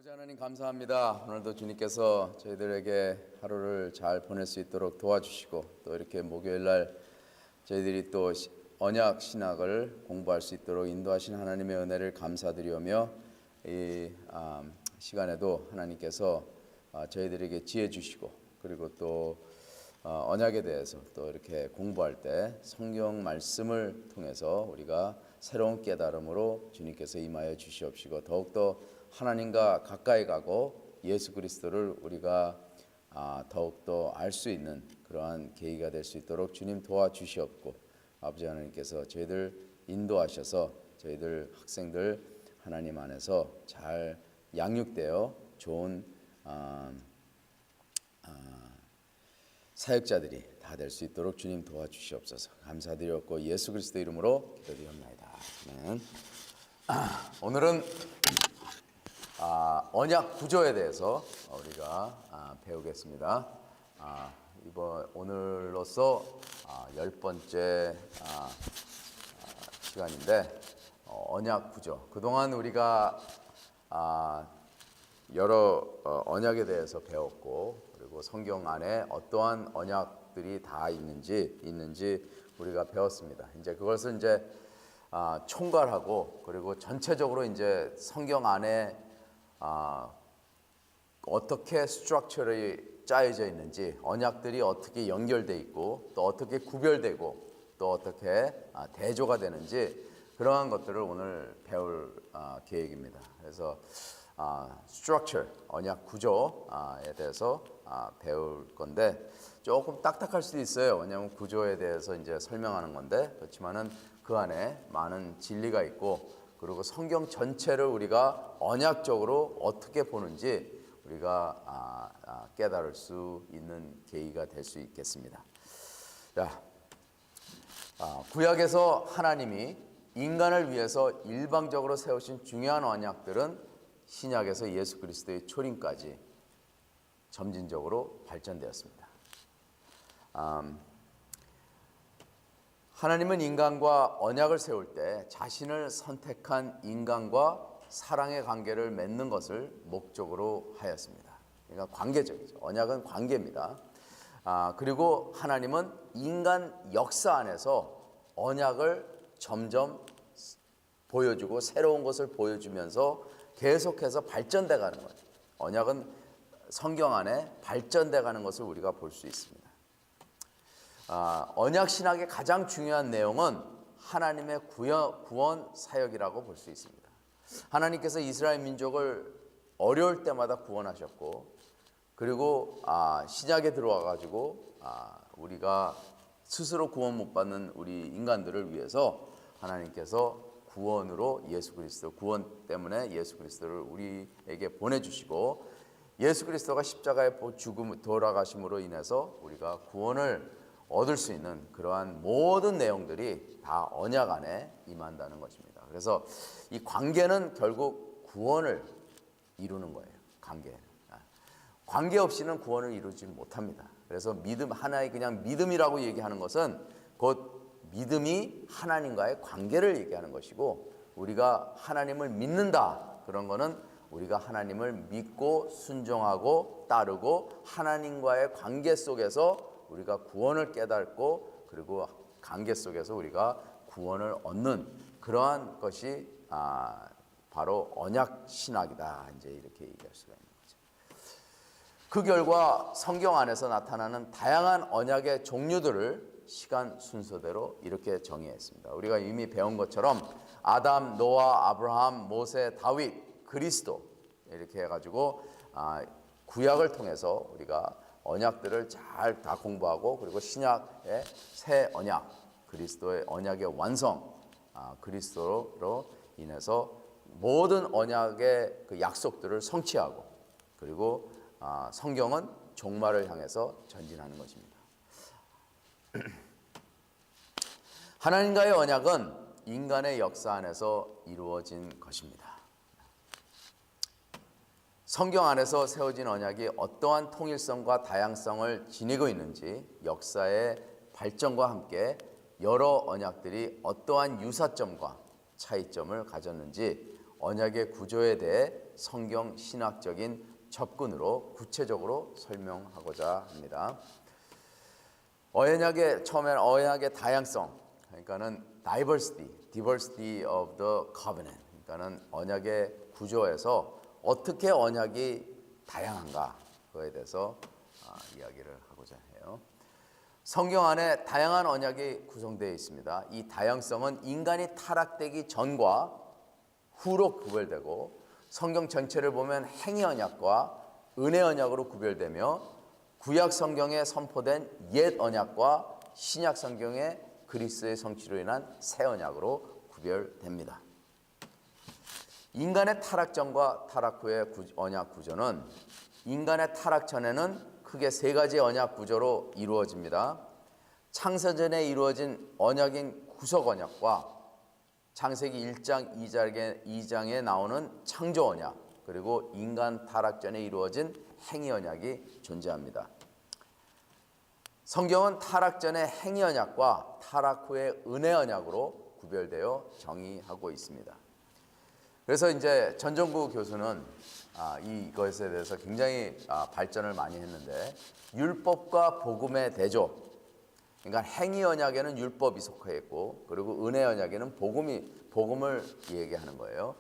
아버지 하나님 감사합니다. 오늘도 주님께서 저희들에게 하루를 잘 보낼 수 있도록 도와주시고 또 이렇게 목요일 날 저희들이 또 언약 신학을 공부할 수 있도록 인도하신 하나님의 은혜를 감사드리오며 이 시간에도 하나님께서 저희들에게 지혜 주시고 그리고 또 언약에 대해서 또 이렇게 공부할 때 성경 말씀을 통해서 우리가 새로운 깨달음으로 주님께서 임하여 주시옵시고 더욱더 하나님과 가까이 가고 예수 그리스도를 우리가 더욱더 알 수 있는 그러한 계기가 될 수 있도록 주님 도와주시옵고 아버지 하나님께서 저희들 인도하셔서 저희들 학생들 하나님 안에서 잘 양육되어 좋은 사역자들이 다 될 수 있도록 주님 도와주시옵소서. 감사드렸고 예수 그리스도 이름으로 기도드리옵나이다. 아멘. 오늘은 언약 구조에 대해서 우리가 배우겠습니다. 오늘로서 10번째 시간인데 언약 구조. 그동안 우리가 여러 언약에 대해서 배웠고 그리고 성경 안에 어떠한 언약들이 다 있는지 우리가 배웠습니다. 이제 그것을 이제 총괄하고 그리고 전체적으로 이제 성경 안에 어떻게 스트럭처를 짜여져 있는지 언약들이 어떻게 연결되어 있고 또 어떻게 구별되고 또 어떻게 대조가 되는지 그러한 것들을 오늘 배울 계획입니다. 그래서 스트럭처, 언약 구조에 대해서 배울 건데 조금 딱딱할 수도 있어요. 왜냐하면 구조에 대해서 이제 설명하는 건데 그렇지만은 그 안에 많은 진리가 있고 그리고 성경 전체를 우리가 언약적으로 어떻게 보는지 우리가 깨달을 수 있는 계기가 될 수 있겠습니다. 자, 구약에서 하나님이 인간을 위해서 일방적으로 세우신 중요한 언약들은 신약에서 예수 그리스도의 초림까지 점진적으로 발전되었습니다. 하나님은 인간과 언약을 세울 때 자신을 선택한 인간과 사랑의 관계를 맺는 것을 목적으로 하였습니다. 그러니까 관계적이죠. 언약은 관계입니다. 그리고 하나님은 인간 역사 안에서 언약을 점점 보여주고 새로운 것을 보여주면서 계속해서 발전돼 가는 거예요. 언약은 성경 안에 발전돼 가는 것을 우리가 볼 수 있습니다. 언약 신학의 가장 중요한 내용은 하나님의 구원 사역이라고 볼 수 있습니다. 하나님께서 이스라엘 민족을 어려울 때마다 구원하셨고 그리고 신약에 들어와 가지고 우리가 스스로 구원 못 받는 우리 인간들을 위해서 하나님께서 구원으로 예수 그리스도 구원 때문에 예수 그리스도를 우리에게 보내주시고 예수 그리스도가 십자가에 죽음 돌아가심으로 인해서 우리가 구원을 얻을 수 있는 그러한 모든 내용들이 다 언약 안에 임한다는 것입니다. 그래서 이 관계는 결국 구원을 이루는 거예요. 관계 없이는 구원을 이루지 못합니다. 그래서 믿음 하나의 그냥 믿음이라고 얘기하는 것은 곧 믿음이 하나님과의 관계를 얘기하는 것이고 우리가 하나님을 믿는다 그런 거는 우리가 하나님을 믿고 순종하고 따르고 하나님과의 관계 속에서 우리가 구원을 깨닫고 그리고 관계 속에서 우리가 구원을 얻는 그러한 것이 바로 언약 신학이다. 이제 이렇게 얘기할 수가 있는 거죠. 그 결과 성경 안에서 나타나는 다양한 언약의 종류들을 시간 순서대로 이렇게 정의했습니다. 우리가 이미 배운 것처럼 아담, 노아, 아브라함, 모세, 다윗, 그리스도 이렇게 해가지고 구약을 통해서 우리가 언약들을 잘 다 공부하고 그리고 신약의 새 언약, 그리스도의 언약의 완성, 그리스도로 인해서 모든 언약의 그 약속들을 성취하고 그리고 성경은 종말을 향해서 전진하는 것입니다. 하나님과의 언약은 인간의 역사 안에서 이루어진 것입니다. 성경 안에서 세워진 언약이 어떠한 통일성과 다양성을 지니고 있는지 역사의 발전과 함께 여러 언약들이 어떠한 유사점과 차이점을 가졌는지 언약의 구조에 대해 성경 신학적인 접근으로 구체적으로 설명하고자 합니다. 처음에는 언약의 다양성, 그러니까는 diversity of the covenant, 그러니까는 언약의 구조에서 어떻게 언약이 다양한가 그거에 대해서 이야기를 하고자 해요. 성경 안에 다양한 언약이 구성되어 있습니다. 이 다양성은 인간이 타락되기 전과 후로 구별되고 성경 전체를 보면 행위 언약과 은혜 언약으로 구별되며 구약 성경에 선포된 옛 언약과 신약 성경의 그리스도의 성취로 인한 새 언약으로 구별됩니다. 인간의 타락 전과 타락 후의 언약 구조는 인간의 타락 전에는 크게 세 가지 언약 구조로 이루어집니다. 창세전에 이루어진 언약인 구속 언약과 창세기 1장 2장에 나오는 창조 언약, 그리고 인간 타락 전에 이루어진 행위 언약이 존재합니다. 성경은 타락 전의 행위 언약과 타락 후의 은혜 언약으로 구별되어 정의하고 있습니다. 그래서 이제 전정구 교수는 이것에 대해서 굉장히 발전을 많이 했는데, 율법과 복음의 대조, 그러니까 행위 언약에는 율법이 속해 있고, 그리고 은혜 언약에는 복음을 얘기하는 거예요.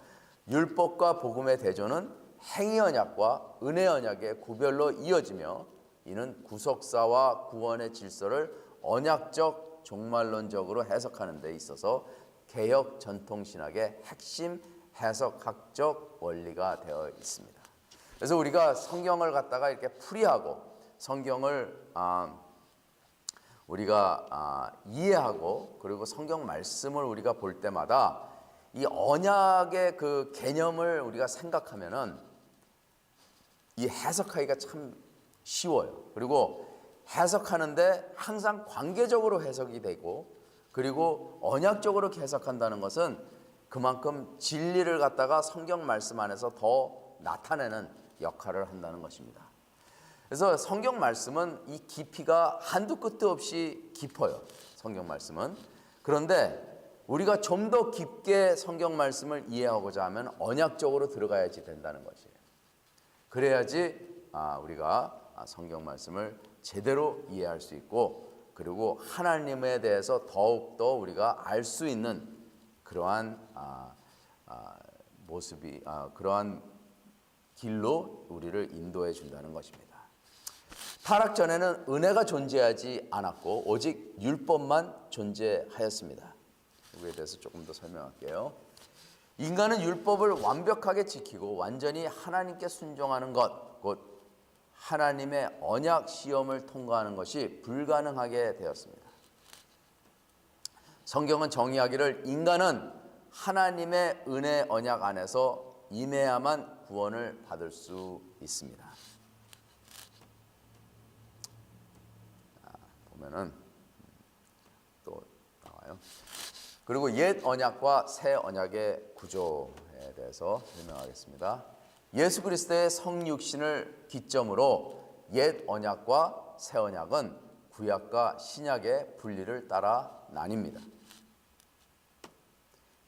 율법과 복음의 대조는 행위 언약과 은혜 언약의 구별로 이어지며, 이는 구속사와 구원의 질서를 언약적 종말론적으로 해석하는 데 있어서 개혁 전통신학의 핵심 해석학적 원리가 되어 있습니다. 그래서 우리가 성경을 갖다가 이렇게 풀이하고 성경을 우리가 이해하고, 그리고 성경 말씀을 우리가 볼 때마다 이 언약의 그 개념을 우리가 생각하면은 이 해석하기가 참 쉬워요. 그리고 해석하는데 항상 관계적으로 해석이 되고, 그리고 언약적으로 해석한다는 것은 그만큼 진리를 갖다가 성경 말씀 안에서 더 나타내는 역할을 한다는 것입니다. 그래서 성경 말씀은 이 깊이가 한두 끝도 없이 깊어요. 성경 말씀은. 그런데 우리가 좀 더 깊게 성경 말씀을 이해하고자 하면 언약적으로 들어가야지 된다는 것이에요. 그래야지 우리가 성경 말씀을 제대로 이해할 수 있고, 그리고 하나님에 대해서 더욱더 우리가 알 수 있는 그러한 모습이 그러한 길로 우리를 인도해 준다는 것입니다. 타락 전에는 은혜가 존재하지 않았고 오직 율법만 존재하였습니다. 이거에 대해서 조금 더 설명할게요. 인간은 율법을 완벽하게 지키고 완전히 하나님께 순종하는 것, 곧 하나님의 언약 시험을 통과하는 것이 불가능하게 되었습니다. 성경은 정의하기를 인간은 하나님의 은혜 언약 안에서 임해야만 구원을 받을 수 있습니다. 보면은 또 나와요. 그리고 옛 언약과 새 언약의 구조에 대해서 설명하겠습니다. 예수 그리스도의 성육신을 기점으로 옛 언약과 새 언약은 구약과 신약의 분리를 따라 나뉩니다.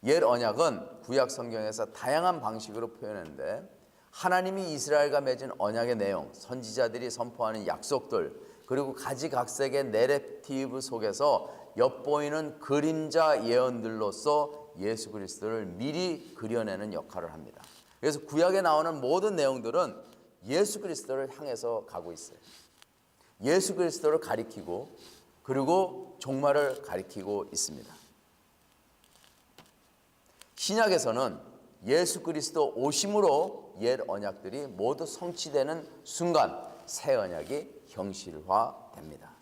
옛 언약은 구약 성경에서 다양한 방식으로 표현했는데, 하나님이 이스라엘과 맺은 언약의 내용, 선지자들이 선포하는 약속들, 그리고 가지각색의 내레티브 속에서 엿보이는 그림자 예언들로서 예수 그리스도를 미리 그려내는 역할을 합니다. 그래서 구약에 나오는 모든 내용들은 예수 그리스도를 향해서 가고 있어요. 예수 그리스도를 가리키고, 그리고 종말을 가리키고 있습니다. 신약에서는 예수 그리스도 오심으로 옛 언약들이 모두 성취되는 순간 새 언약이 형실화됩니다.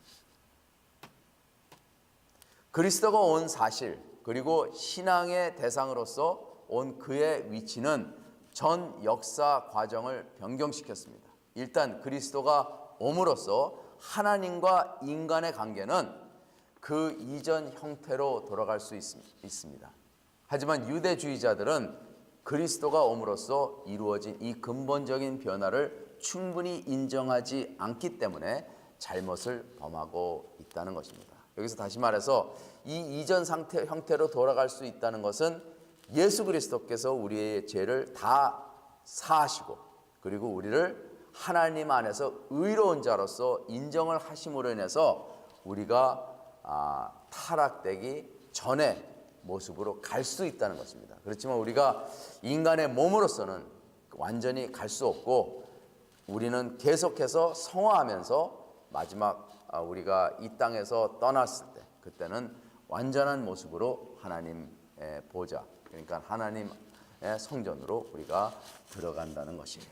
그리스도가 온 사실, 그리고 신앙의 대상으로서 온 그의 위치는 전 역사 과정을 변경시켰습니다. 일단 그리스도가 옴으로써 하나님과 인간의 관계는 그 이전 형태로 돌아갈 수 있습니다. 하지만 유대주의자들은 그리스도가 옴으로써 이루어진 이 근본적인 변화를 충분히 인정하지 않기 때문에 잘못을 범하고 있다는 것입니다. 여기서 다시 말해서 이 이전 상태 형태로 돌아갈 수 있다는 것은 예수 그리스도께서 우리의 죄를 다 사하시고 그리고 우리를 하나님 안에서 의로운 자로서 인정을 하심으로 인해서 우리가 타락되기 전에 모습으로 갈 수 있다는 것입니다. 그렇지만 우리가 인간의 몸으로서는 완전히 갈 수 없고 우리는 계속해서 성화하면서 마지막 우리가 이 땅에서 떠났을 때 그때는 완전한 모습으로 하나님의 보좌, 그러니까 하나님의 성전으로 우리가 들어간다는 것이에요.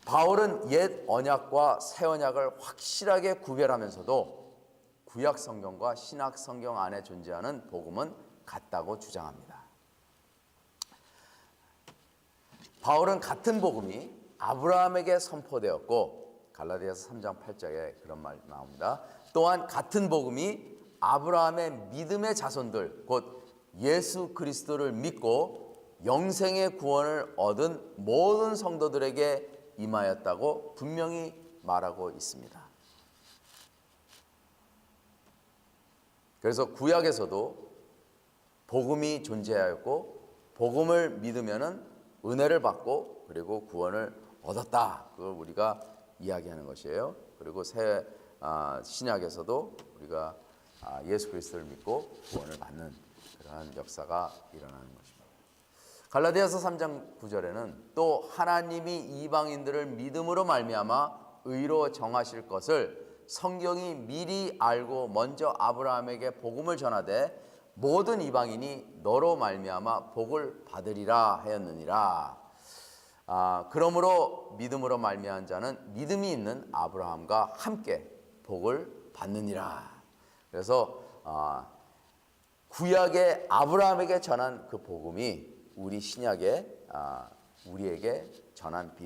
바울은 옛 언약과 새 언약을 확실하게 구별하면서도 구약 성경과 신약 성경 안에 존재하는 복음은 같다고 주장합니다. 바울은 같은 복음이 아브라함에게 선포되었고 갈라디아서 3장 8절에 그런 말 나옵니다. 또한 같은 복음이 아브라함의 믿음의 자손들 곧 예수 그리스도를 믿고 영생의 구원을 얻은 모든 성도들에게 임하였다고 분명히 말하고 있습니다. 그래서 구약에서도 복음이 존재하였고 복음을 믿으면은 은혜를 받고 그리고 구원을 얻었다. 그걸 우리가 이야기하는 것이에요. 그리고 새 신약에서도 우리가 예수 그리스도를 믿고 구원을 받는 그러한 역사가 일어나는 것입니다. 갈라디아서 3장 9절에는 또 하나님이 이방인들을 믿음으로 말미암아 의로 정하실 것을 성경이 미리 알고 먼저 아브라함에게 복음을 전하되 모든 이방인이 너로 말미암아 복을 받으리라 하였느니라. 그러므로 믿음으로 말미암은 자는 믿음이 있는 아브라함과 함께 복을 받느니라. 그래서 구약의 아브라함에게 전한 그 복음이 우리 신약에 우리에게 전한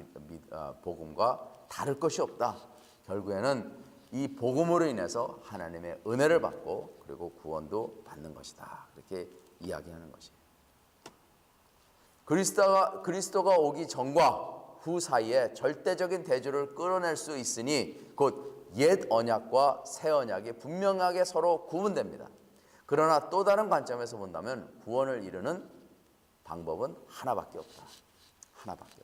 복음과 다를 것이 없다. 결국에는 이 복음으로 인해서 하나님의 은혜를 받고 그리고 구원도 받는 것이다. 그렇게 이야기하는 것이에요. 그리스도가 오기 전과 후 사이에 절대적인 대조를 끌어낼 수 있으니 곧 옛 언약과 새 언약이 분명하게 서로 구분됩니다. 그러나 또 다른 관점에서 본다면 구원을 이루는 방법은 하나밖에 없다. 하나밖에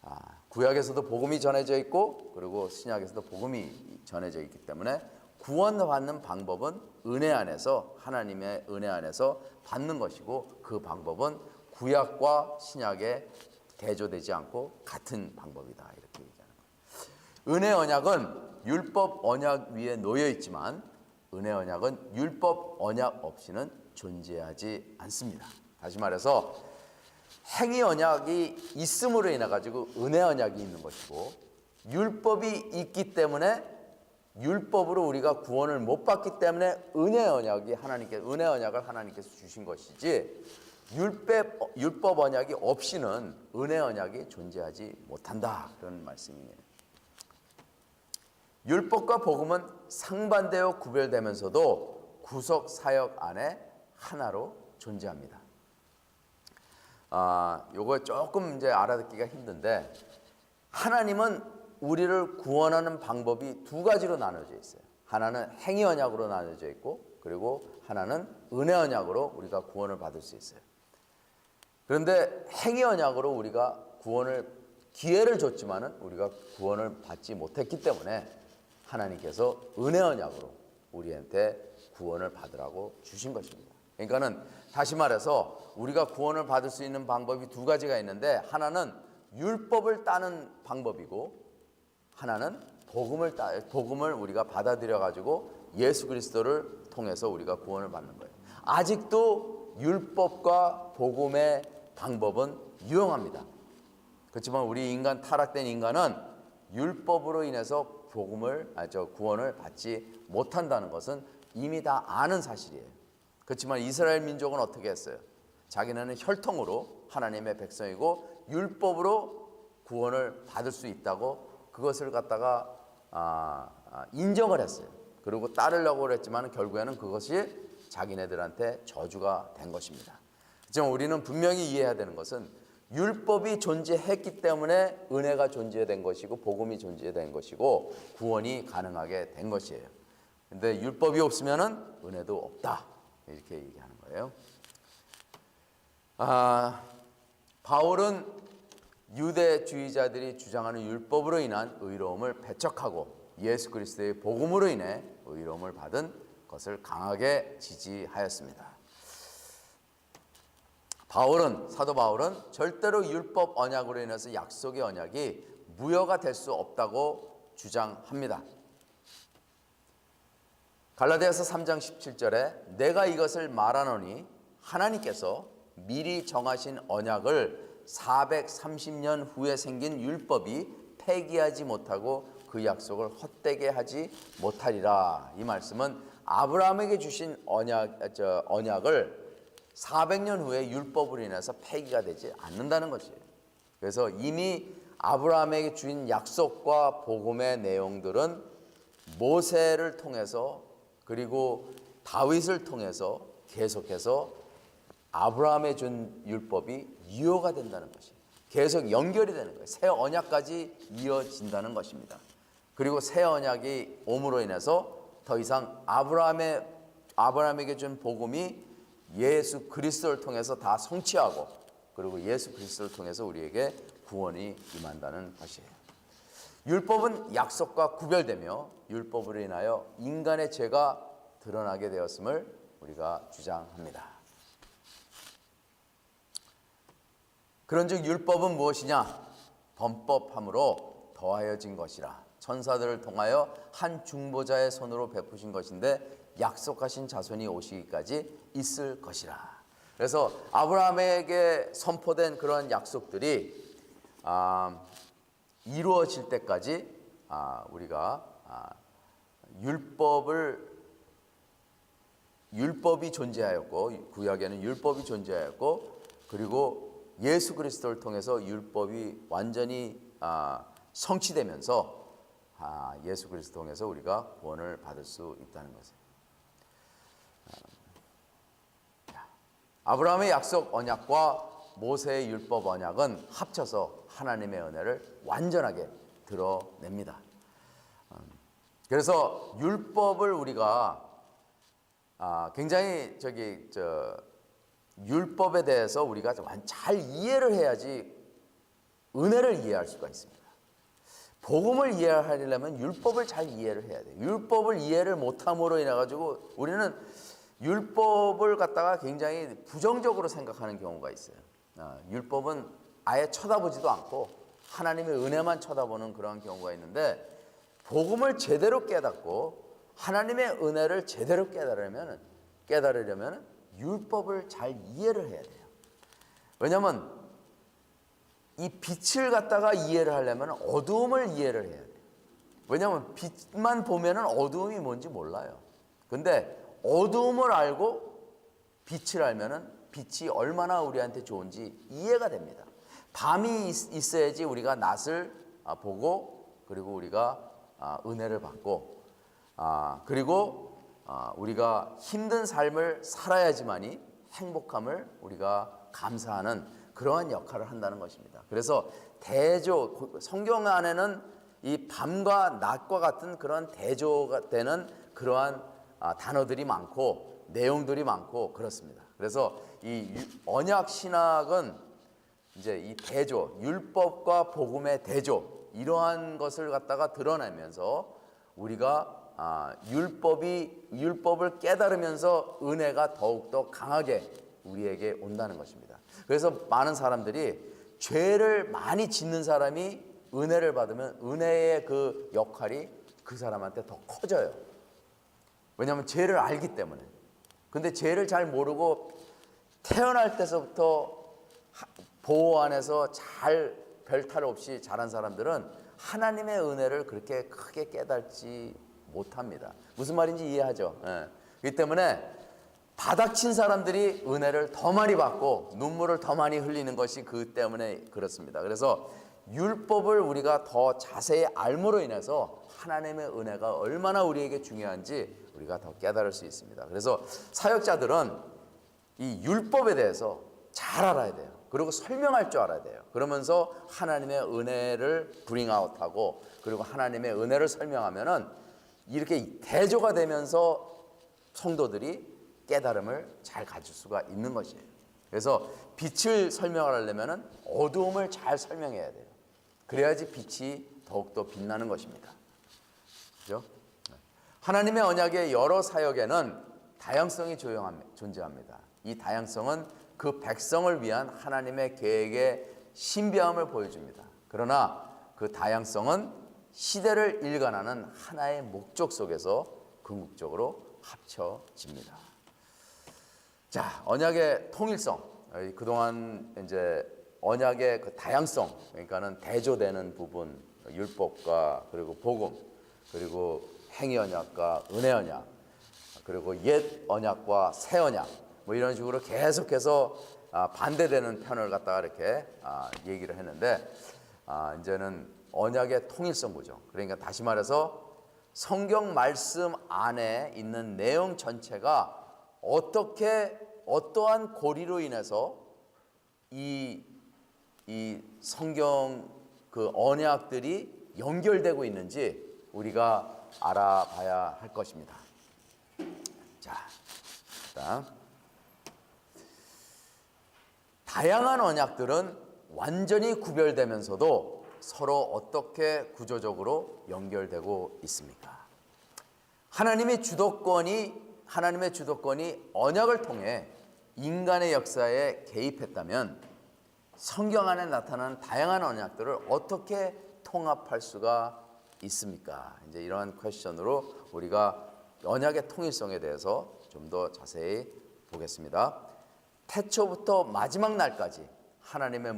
없다. 구약에서도 복음이 전해져 있고 그리고 신약에서도 복음이 전해져 있기 때문에 구원받는 방법은 은혜 안에서 하나님의 은혜 안에서 받는 것이고 그 방법은 구약과 신약에 대조되지 않고 같은 방법이다. 이렇게 얘기하는 거예요. 은혜 언약은 율법 언약 위에 놓여 있지만 은혜 언약은 율법 언약 없이는 존재하지 않습니다. 다시 말해서 행위 언약이 있음으로 인해 가지고 은혜 언약이 있는 것이고 율법이 있기 때문에 율법으로 우리가 구원을 못 받기 때문에 은혜 언약을 하나님께서 주신 것이지 율법 언약이 없이는 은혜 언약이 존재하지 못한다. 그런 말씀이에요. 율법과 복음은 상반되어 구별되면서도 구속 사역 안에 하나로 존재합니다. 요거 조금 이제 알아듣기가 힘든데 하나님은 우리를 구원하는 방법이 두 가지로 나눠져 있어요. 하나는 행위 언약으로 나눠져 있고 그리고 하나는 은혜 언약으로 우리가 구원을 받을 수 있어요. 그런데 행위 언약으로 우리가 기회를 줬지만은 우리가 구원을 받지 못했기 때문에 하나님께서 은혜 언약으로 우리한테 구원을 받으라고 주신 것입니다. 그러니까는 다시 말해서 우리가 구원을 받을 수 있는 방법이 두 가지가 있는데 하나는 율법을 따는 방법이고 하나는 복음을 우리가 받아들여 가지고 예수 그리스도를 통해서 우리가 구원을 받는 거예요. 아직도 율법과 복음의 방법은 유용합니다. 그렇지만 우리 타락된 인간은 율법으로 인해서 구원을 받지 못한다는 것은 이미 다 아는 사실이에요. 그렇지만 이스라엘 민족은 어떻게 했어요? 자기네는 혈통으로 하나님의 백성이고 율법으로 구원을 받을 수 있다고 그것을 갖다가 인정을 했어요. 그리고 따르려고 그랬지만 결국에는 그것이 자기네들한테 저주가 된 것입니다. 하지만 우리는 분명히 이해해야 되는 것은 율법이 존재했기 때문에 은혜가 존재된 것이고 복음이 존재된 것이고 구원이 가능하게 된 것이에요. 그런데 율법이 없으면은 은혜도 없다. 이렇게 얘기하는 거예요. 바울은 유대주의자들이 주장하는 율법으로 인한 의로움을 배척하고 예수 그리스도의 복음으로 인해 의로움을 받은 것을 강하게 지지하였습니다. 사도 바울은 절대로 율법 언약으로 인해서 약속의 언약이 무효가 될 수 없다고 주장합니다. 갈라디아서 3장 17절에 내가 이것을 말하노니 하나님께서 미리 정하신 언약을 430년 후에 생긴 율법이 폐기하지 못하고 그 약속을 헛되게 하지 못하리라. 이 말씀은 아브라함에게 주신 언약을 400년 후에 율법으로 인해서 폐기가 되지 않는다는 것이에요. 그래서 이미 아브라함에게 주신 약속과 복음의 내용들은 모세를 통해서 그리고 다윗을 통해서 계속해서 아브라함에 준 율법이 유효가 된다는 것이에요. 계속 연결이 되는 거예요. 새 언약까지 이어진다는 것입니다. 그리고 새 언약이 옴으로 인해서 더 이상 아브라함에게 준 복음이 예수 그리스도를 통해서 다 성취하고 그리고 예수 그리스도를 통해서 우리에게 구원이 임한다는 것이에요. 율법은 약속과 구별되며 율법으로 인하여 인간의 죄가 드러나게 되었음을 우리가 주장합니다. 그런즉 율법은 무엇이냐? 범법함으로 더하여진 것이라. 천사들을 통하여 한 중보자의 손으로 베푸신 것인데 약속하신 자손이 오시기까지 있을 것이라. 그래서 아브라함에게 선포된 그런 약속들이 이루어질 때까지 우리가 율법이 존재하였고 구약에는 율법이 존재하였고 그리고 예수 그리스도를 통해서 율법이 완전히 성취되면서 예수 그리스도 통해서 우리가 구원을 받을 수 있다는 것이에요. 아브라함의 약속 언약과 모세의 율법 언약은 합쳐서 하나님의 은혜를 완전하게 드러냅니다. 그래서 율법을 우리가 굉장히 율법에 대해서 우리가 잘 이해를 해야지 은혜를 이해할 수가 있습니다. 복음을 이해하려면 율법을 잘 이해를 해야 돼요. 율법을 이해를 못함으로 인해 가지고 우리는 율법을 갖다가 굉장히 부정적으로 생각하는 경우가 있어요. 율법은 아예 쳐다보지도 않고 하나님의 은혜만 쳐다보는 그런 경우가 있는데 복음을 제대로 깨닫고 하나님의 은혜를 제대로 깨달으려면 율법을 잘 이해를 해야 돼요. 왜냐하면 이 빛을 갖다가 이해를 하려면 어두움을 이해를 해야 돼요. 왜냐하면 빛만 보면 어두움이 뭔지 몰라요. 근데 어두움을 알고 빛을 알면 빛이 얼마나 우리한테 좋은지 이해가 됩니다. 밤이 있어야지 우리가 낮을 보고 그리고 우리가 은혜를 받고 그리고 우리가 힘든 삶을 살아야지만이 행복함을 우리가 감사하는 그러한 역할을 한다는 것입니다. 그래서 성경 안에는 이 밤과 낮과 같은 그런 대조가 되는 그러한 단어들이 많고 내용들이 많고 그렇습니다. 그래서 이 언약 신학은 이제 이 대조, 율법과 복음의 대조 이러한 것을 갖다가 드러내면서 우리가 율법을 깨달으면서 은혜가 더욱더 강하게 우리에게 온다는 것입니다. 그래서 많은 사람들이 죄를 많이 짓는 사람이 은혜를 받으면 은혜의 그 역할이 그 사람한테 더 커져요. 왜냐하면 죄를 알기 때문에. 근데 죄를 잘 모르고 태어날 때서부터 보호 안에서 잘 별탈 없이 자란 사람들은 하나님의 은혜를 그렇게 크게 깨닫지 못합니다. 무슨 말인지 이해하죠? 그렇기 때문에 바닥친 사람들이 은혜를 더 많이 받고 눈물을 더 많이 흘리는 것이 그 때문에 그렇습니다. 그래서 율법을 우리가 더 자세히 알므로 인해서 하나님의 은혜가 얼마나 우리에게 중요한지 우리가 더 깨달을 수 있습니다. 그래서 사역자들은 이 율법에 대해서 잘 알아야 돼요. 그리고 설명할 줄 알아야 돼요. 그러면서 하나님의 은혜를 브링아웃하고 그리고 하나님의 은혜를 설명하면은 이렇게 대조가 되면서 성도들이 깨달음을 잘 가질 수가 있는 것이에요. 그래서 빛을 설명하려면 어두움을 잘 설명해야 돼요. 그래야지 빛이 더욱더 빛나는 것입니다. 그죠? 하나님의 언약의 여러 사역에는 다양성이 존재합니다. 이 다양성은 그 백성을 위한 하나님의 계획의 신비함을 보여줍니다. 그러나 그 다양성은 시대를 일관하는 하나의 목적 속에서 궁극적으로 합쳐집니다. 자, 언약의 통일성. 그동안 이제 언약의 그 다양성, 그러니까는 대조되는 부분, 율법과 그리고 복음, 그리고 행위 언약과 은혜 언약, 그리고 옛 언약과 새 언약, 뭐 이런 식으로 계속해서 반대되는 편을 갖다가 이렇게 얘기를 했는데, 이제는 언약의 통일성 보죠. 그러니까 다시 말해서 성경 말씀 안에 있는 내용 전체가 어떠한 고리로 인해서 이 성경 그 언약들이 연결되고 있는지 우리가 알아봐야 할 것입니다. 자, 일단 다양한 언약들은 완전히 구별되면서도 서로 어떻게 구조적으로 연결되고 있습니까? 하나님의 주도권이 언약을 통해 인간의 역사에 개입했다면 성경 안에 나타나는 다양한 언약들을 어떻게 통합할 수가 있습니까? 이제 이러한 퀘스천으로 우리가 언약의 통일성에 대해서 좀 더 자세히 보겠습니다. 태초부터 마지막 날까지 하나님이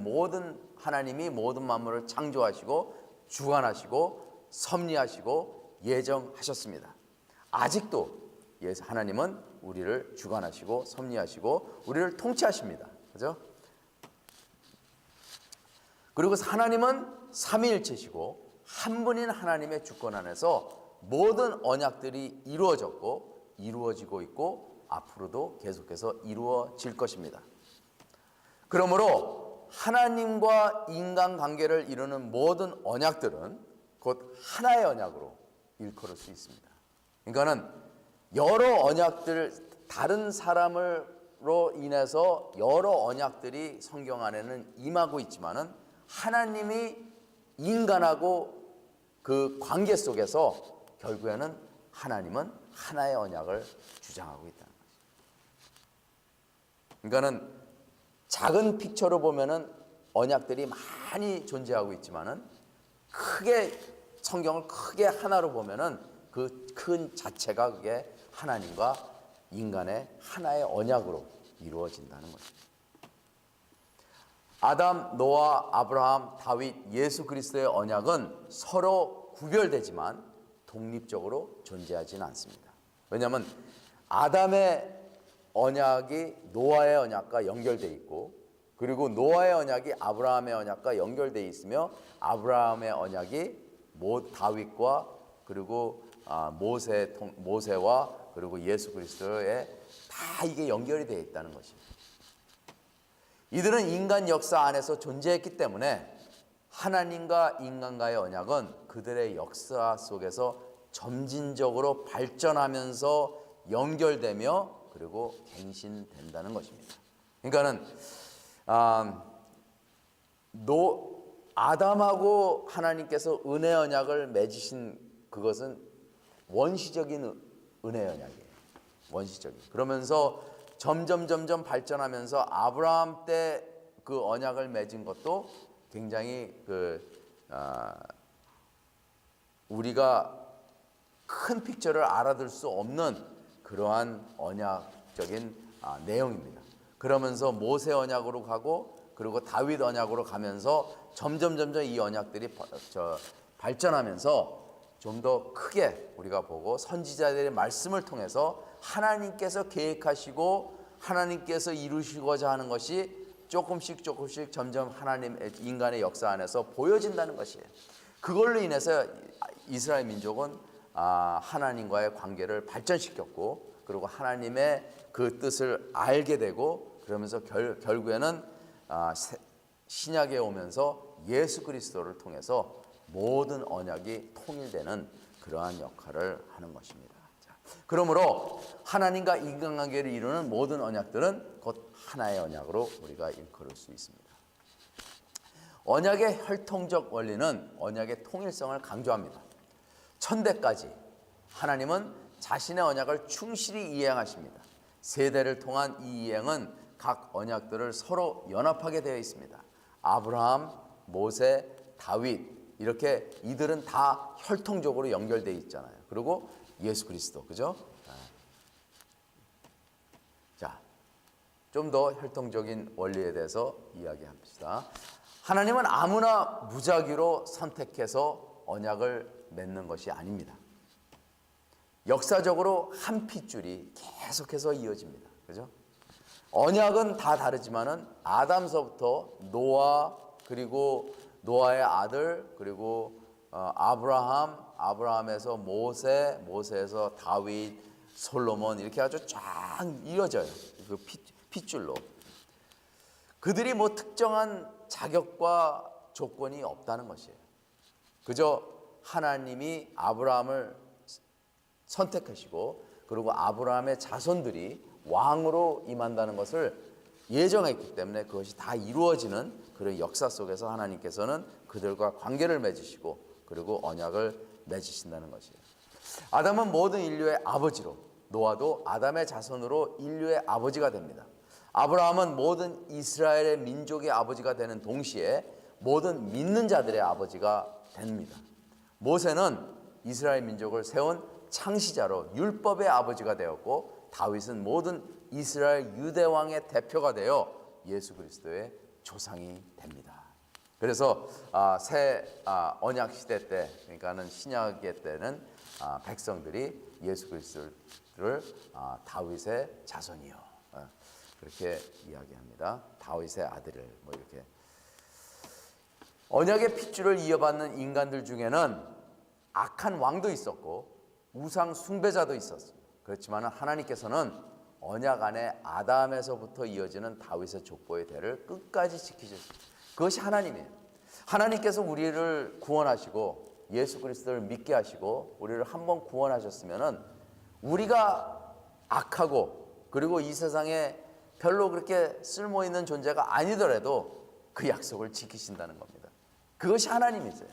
모든 만물을 창조하시고 주관하시고 섭리하시고 예정하셨습니다. 아직도 하나님은 우리를 주관하시고 섭리하시고 우리를 통치하십니다. 그죠? 그리고 하나님은 삼위일체시고 한 분인 하나님의 주권 안에서 모든 언약들이 이루어졌고 이루어지고 있고 앞으로도 계속해서 이루어질 것입니다. 그러므로 하나님과 인간관계를 이루는 모든 언약들은 곧 하나의 언약으로 일컬을 수 있습니다. 그러니까는 여러 언약들, 다른 사람으로 인해서 여러 언약들이 성경 안에는 임하고 있지만은 하나님이 인간하고 그 관계 속에서 결국에는 하나님은 하나의 언약을 주장하고 있다는 거죠. 그러니까는 작은 픽처로 보면은 언약들이 많이 존재하고 있지만은 성경을 크게 하나로 보면은 그 큰 자체가 그게 하나님과 인간의 하나의 언약으로 이루어진다는 것입니다. 아담, 노아, 아브라함, 다윗, 예수 그리스도의 언약은 서로 구별되지만 독립적으로 존재하지는 않습니다. 왜냐하면 아담의 언약이 노아의 언약과 연결되어 있고 그리고 노아의 언약이 아브라함의 언약과 연결되어 있으며 아브라함의 언약이 다윗과 그리고 모세와 그리고 예수 그리스도에 다 이게 연결이 되어 있다는 것입니다. 이들은 인간 역사 안에서 존재했기 때문에 하나님과 인간과의 언약은 그들의 역사 속에서 점진적으로 발전하면서 연결되며 그리고 갱신된다는 것입니다. 그러니까는 아담하고 하나님께서 은혜 언약을 맺으신 그것은 원시적인 은혜 언약이에요. 원시적인. 그러면서 점점 발전하면서 아브라함 때 그 언약을 맺은 것도 굉장히 우리가 큰 픽처를 알아들 수 없는 그러한 언약적인 내용입니다. 그러면서 모세 언약으로 가고 그리고 다윗 언약으로 가면서 점점 이 언약들이 발전하면서 좀 더 크게 우리가 보고 선지자들의 말씀을 통해서 하나님께서 계획하시고 하나님께서 이루시고자 하는 것이 조금씩 점점 인간의 역사 안에서 보여진다는 것이에요. 그걸로 인해서 이스라엘 민족은 하나님과의 관계를 발전시켰고 그리고 하나님의 그 뜻을 알게 되고 그러면서 결국에는 신약에 오면서 예수 그리스도를 통해서 모든 언약이 통일되는 그러한 역할을 하는 것입니다. 그러므로 하나님과 인간관계를 이루는 모든 언약들은 곧 하나의 언약으로 우리가 일컬을 수 있습니다. 언약의 혈통적 원리는 언약의 통일성을 강조합니다. 천대까지 하나님은 자신의 언약을 충실히 이행하십니다. 세대를 통한 이 이행은 각 언약들을 서로 연합하게 되어 있습니다. 아브라함, 모세, 다윗 이렇게 이들은 다 혈통적으로 연결되어 있잖아요. 그리고 예수 그리스도, 그죠? 자, 좀 더 혈통적인 원리에 대해서 이야기합시다. 하나님은 아무나 무작위로 선택해서 언약을 맺는 것이 아닙니다. 역사적으로 한 핏줄이 계속해서 이어집니다. 그죠? 언약은 다 다르지만은 아담서부터 노아, 그리고 노아의 아들, 그리고 아브라함에서 모세, 모세에서 다윗, 솔로몬 이렇게 아주 쫙 이어져요. 그 핏줄로. 그들이 뭐 특정한 자격과 조건이 없다는 것이에요. 그저 하나님이 아브라함을 선택하시고 그리고 아브라함의 자손들이 왕으로 임한다는 것을 예정했기 때문에 그것이 다 이루어지는 그런 역사 속에서 하나님께서는 그들과 관계를 맺으시고 그리고 언약을 맺으신다는 것이에요. 아담은 모든 인류의 아버지로, 노아도 아담의 자손으로 인류의 아버지가 됩니다. 아브라함은 모든 이스라엘의 민족의 아버지가 되는 동시에 모든 믿는 자들의 아버지가 됩니다. 모세는 이스라엘 민족을 세운 창시자로 율법의 아버지가 되었고, 다윗은 모든 이스라엘 유대 왕의 대표가 되어 예수 그리스도의 조상이 됩니다. 그래서 새 언약 시대 때, 그러니까는 신약의 때는 백성들이 예수 그리스도를 다윗의 자손이요, 그렇게 이야기합니다. 다윗의 아들을 뭐 이렇게. 언약의 핏줄을 이어받는 인간들 중에는 악한 왕도 있었고 우상 숭배자도 있었습니다. 그렇지만 하나님께서는 언약 안에 아담에서부터 이어지는 다윗의 족보의 대를 끝까지 지키셨습니다. 그것이 하나님이에요. 하나님께서 우리를 구원하시고 예수 그리스도를 믿게 하시고 우리를 한번 구원하셨으면은 우리가 악하고 그리고 이 세상에 별로 그렇게 쓸모있는 존재가 아니더라도 그 약속을 지키신다는 겁니다. 그것이 하나님이세요.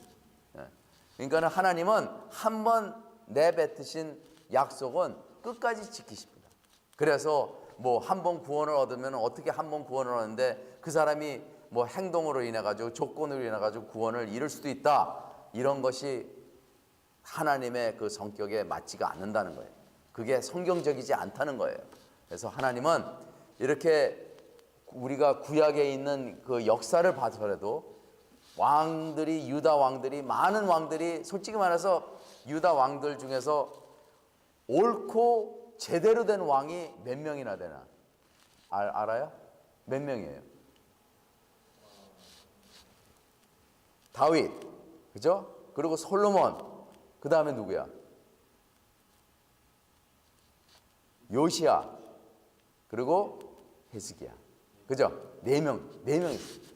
그러니까 하나님은 한번 내뱉으신 약속은 끝까지 지키십니다. 그래서 뭐 한 번 구원을 얻으면 어떻게 한 번 구원을 얻는데 그 사람이 뭐 행동으로 인해 가지고 조건으로 인해 가지고 구원을 잃을 수도 있다, 이런 것이 하나님의 그 성격에 맞지가 않는다는 거예요. 그게 성경적이지 않다는 거예요. 그래서 하나님은 이렇게 우리가 구약에 있는 그 역사를 봐서라도 왕들이, 유다 왕들이, 많은 왕들이, 솔직히 말해서 유다 왕들 중에서 옳고 제대로 된 왕이 몇 명이나 되나 알아요? 몇 명이에요? 다윗, 그죠? 그리고 솔로몬, 그 다음에 누구야? 요시야, 그리고 헤스기야, 그죠? 4명 있어요.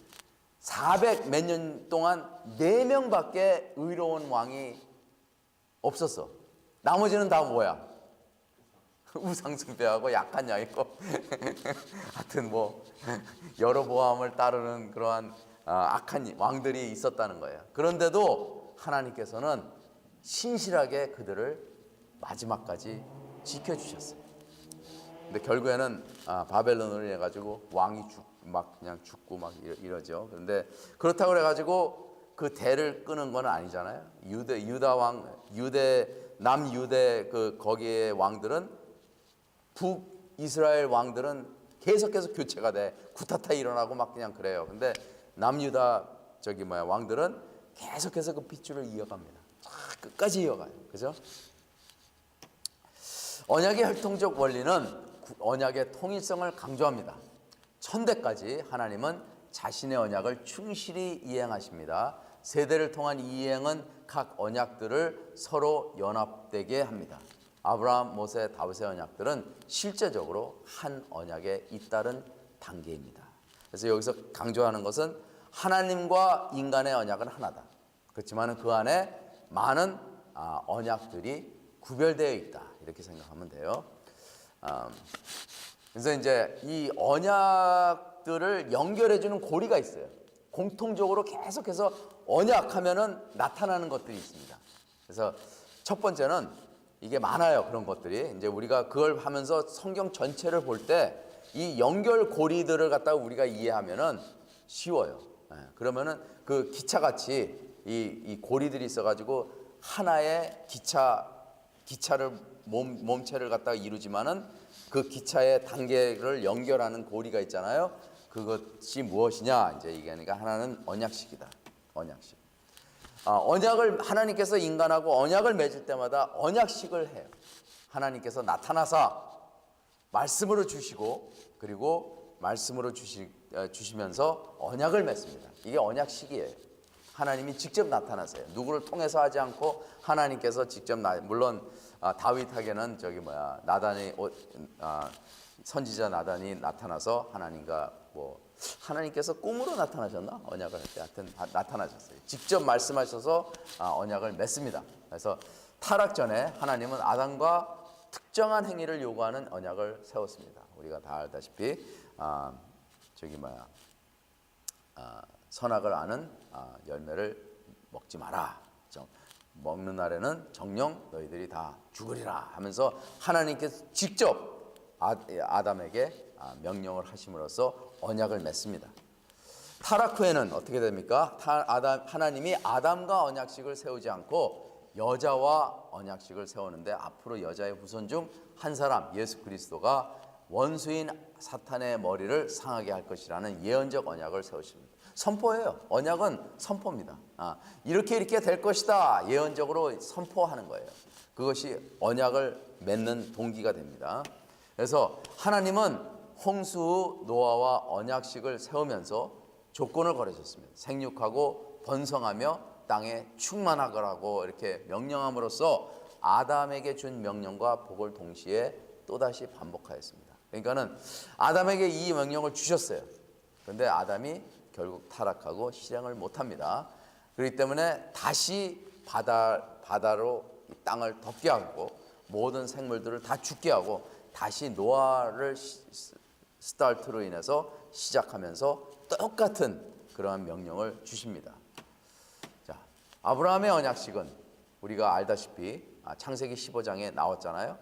400 몇 년 동안 4명밖에 의로운 왕이 없었어. 나머지는 다 뭐야? 우상숭배하고 약한 양이고 하여튼 뭐 여로보암을 따르는 그러한 악한 왕들이 있었다는 거예요. 그런데도 하나님께서는 신실하게 그들을 마지막까지 지켜주셨어요. 근데 결국에는 바벨론으로 인해 가지고 왕이 그냥 죽고 막 이러죠. 그런데 그렇다고 그래 가지고 그 대를 끄는 건 아니잖아요. 남유대 그 거기에 왕들은, 북이스라엘 왕들은 계속해서 교체가 돼. 구타타 일어나고 막 그냥 그래요. 근데 남유다 왕들은 계속해서 그 핏줄을 이어갑니다. 끝까지 이어가요. 그죠? 언약의 혈통적 원리는 언약의 통일성을 강조합니다. 천대까지 하나님은 자신의 언약을 충실히 이행하십니다. 세대를 통한 이행은 각 언약들을 서로 연합되게 합니다. 아브라함, 모세, 다윗의 언약들은 실제적으로 한 언약에 잇따른 단계입니다. 그래서 여기서 강조하는 것은 하나님과 인간의 언약은 하나다. 그렇지만 그 안에 많은 언약들이 구별되어 있다, 이렇게 생각하면 돼요. 그래서 이제 이 언약들을 연결해주는 고리가 있어요. 공통적으로 계속해서 언약하면은 나타나는 것들이 있습니다. 그래서 첫 번째는 이게 많아요. 그런 것들이 이제 우리가 그걸 하면서 성경 전체를 볼 때 이 연결 고리들을 갖다가 우리가 이해하면은 쉬워요. 그러면은 그 기차같이 이 고리들이 있어가지고 하나의 기차를 몸체를 갖다가 이루지만은 그 기차의 단계를 연결하는 고리가 있잖아요. 그것이 무엇이냐? 이제 얘기하니까 하나는 언약식이다. 언약식. 언약을 하나님께서 인간하고 언약을 맺을 때마다 언약식을 해요. 하나님께서 나타나서 말씀으로 주시고 그리고 말씀으로 주시면서 언약을 맺습니다. 이게 언약식이에요. 하나님이 직접 나타나세요. 누구를 통해서 하지 않고 하나님께서 직접 물론 다윗에게는 나단이 선지자 나단이 나타나서 하나님과 하나님께서 꿈으로 나타나셨나? 언약을 할 때 하여튼 나타나셨어요. 직접 말씀하셔서 언약을 맺습니다. 그래서 타락 전에 하나님은 아담과 특정한 행위를 요구하는 언약을 세웠습니다. 우리가 다 알다시피 선악을 아는 열매를 먹지 마라. 먹는 날에는 정녕 너희들이 다 죽으리라 하면서 하나님께서 직접 아담에게 명령을 하심으로써 언약을 맺습니다. 타락 후에는 어떻게 됩니까? 하나님이 아담과 언약식을 세우지 않고 여자와 언약식을 세우는데 앞으로 여자의 후손 중 한 사람 예수 그리스도가 원수인 사탄의 머리를 상하게 할 것이라는 예언적 언약을 세우십니다. 선포예요. 언약은 선포입니다. 이렇게 될 것이다. 예언적으로 선포하는 거예요. 그것이 언약을 맺는 동기가 됩니다. 그래서 하나님은 홍수 후 노아와 언약식을 세우면서 조건을 걸으셨습니다. 생육하고 번성하며 땅에 충만하거라고 이렇게 명령함으로써 아담에게 준 명령과 복을 동시에 또다시 반복하였습니다. 그러니까는 아담에게 이 명령을 주셨어요. 그런데 아담이 결국 타락하고 실행을 못합니다. 그렇기 때문에 다시 바다로 이 땅을 덮게 하고 모든 생물들을 다 죽게 하고 다시 노아를 스타트로 인해서 시작하면서 똑같은 그러한 명령을 주십니다. 자, 아브라함의 언약식은 우리가 알다시피 창세기 15장에 나왔잖아요.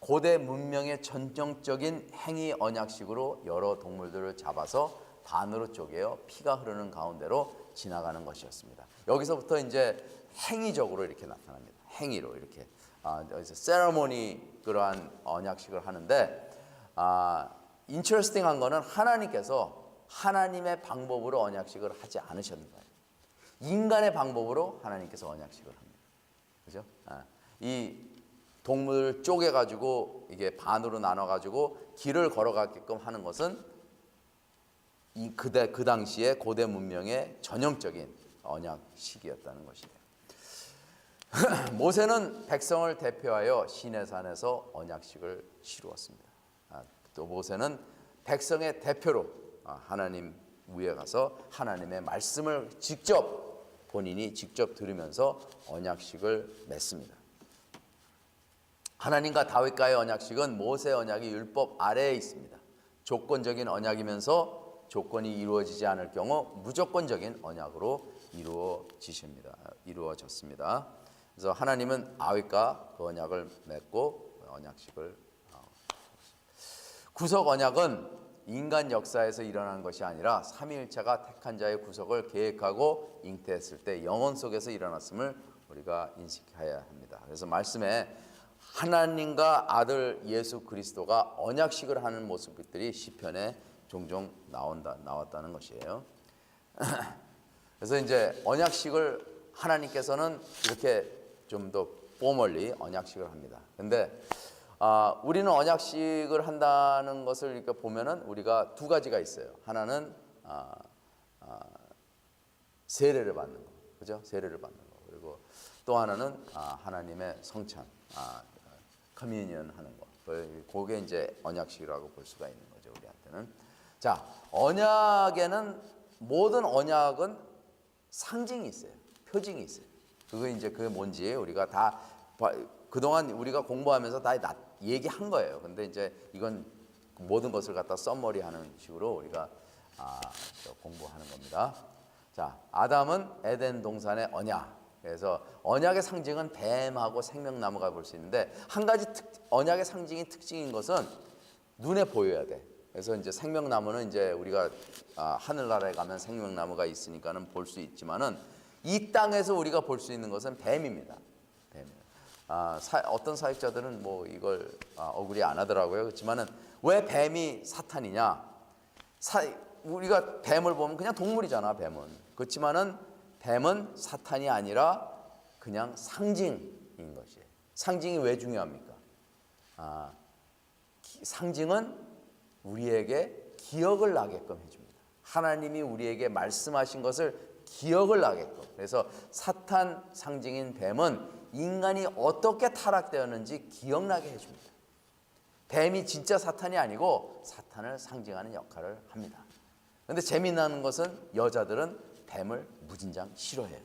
고대 문명의 전형적인 행위 언약식으로 여러 동물들을 잡아서 반으로 쪼개어 피가 흐르는 가운데로 지나가는 것이었습니다. 여기서부터 이제 행위적으로 이렇게 나타납니다. 행위로 이렇게 여기서 세레모니 그러한 언약식을 하는데 인터레스팅한 거는 하나님께서 하나님의 방법으로 언약식을 하지 않으셨는 거예요. 인간의 방법으로 하나님께서 언약식을 합니다. 그죠? 이 동물을 쪼개가지고 이게 반으로 나눠가지고 길을 걸어가게끔 하는 것은 그 당시에 고대 문명의 전형적인 언약식이었다는 것이에요. 모세는 백성을 대표하여 시내산에서 언약식을 치루었습니다. 또 모세는 백성의 대표로 하나님 위에 가서 하나님의 말씀을 본인이 직접 들으면서 언약식을 맺습니다. 하나님과 다윗과의 언약식은 모세 언약이 율법 아래에 있습니다. 조건적인 언약이면서 조건이 이루어지지 않을 경우 무조건적인 언약으로 이루어졌습니다. 그래서 하나님은 다윗과 그 언약을 맺고 언약식을 구속 언약은 인간 역사에서 일어난 것이 아니라 삼위일체가 택한 자의 구속을 계획하고 잉태했을 때 영혼 속에서 일어났음을 우리가 인식해야 합니다. 그래서 말씀에 하나님과 아들 예수 그리스도가 언약식을 하는 모습들이 시편에 종종 나왔다는 것이에요. 그래서 이제 언약식을 하나님께서는 이렇게 좀 더 포멀리 언약식을 합니다. 근데 우리는 언약식을 한다는 것을 이렇게 보면은 우리가 두 가지가 있어요. 하나는 세례를 받는 거, 그죠? 세례를 받는 거. 그리고 또 하나는 하나님의 성찬, 커뮤니언 하는 거. 그게 이제 언약식이라고 볼 수가 있는 거죠, 우리한테는. 자, 모든 언약은 상징이 있어요. 표징이 있어요. 그게 뭔지 우리가 다 그동안 우리가 공부하면서 다 얘기한 거예요. 근데 이제 이건 모든 것을 갖다 썸머리하는 식으로 우리가 공부하는 겁니다. 자, 아담은 에덴 동산의 언약. 그래서 언약의 상징은 뱀하고 생명나무가 볼 수 있는데 한 가지 언약의 상징이 특징인 것은 눈에 보여야 돼. 그래서 이제 생명나무는 이제 우리가 하늘나라에 가면 생명나무가 있으니까는 볼 수 있지만은 이 땅에서 우리가 볼 수 있는 것은 뱀입니다. 뱀이에요. 어떤 사역자들은 뭐 이걸 억울히 안 하더라고요. 그렇지만은 왜 뱀이 사탄이냐? 우리가 뱀을 보면 그냥 동물이잖아, 뱀은. 그렇지만은 뱀은 사탄이 아니라 그냥 상징인 것이에요. 상징이 왜 중요합니까? 상징은 우리에게 기억을 나게끔 해줍니다. 하나님이 우리에게 말씀하신 것을 기억을 나게끔. 그래서 사탄 상징인 뱀은 인간이 어떻게 타락되었는지 기억나게 해줍니다. 뱀이 진짜 사탄이 아니고 사탄을 상징하는 역할을 합니다. 그런데 재미나는 것은 여자들은 뱀을 무진장 싫어해요.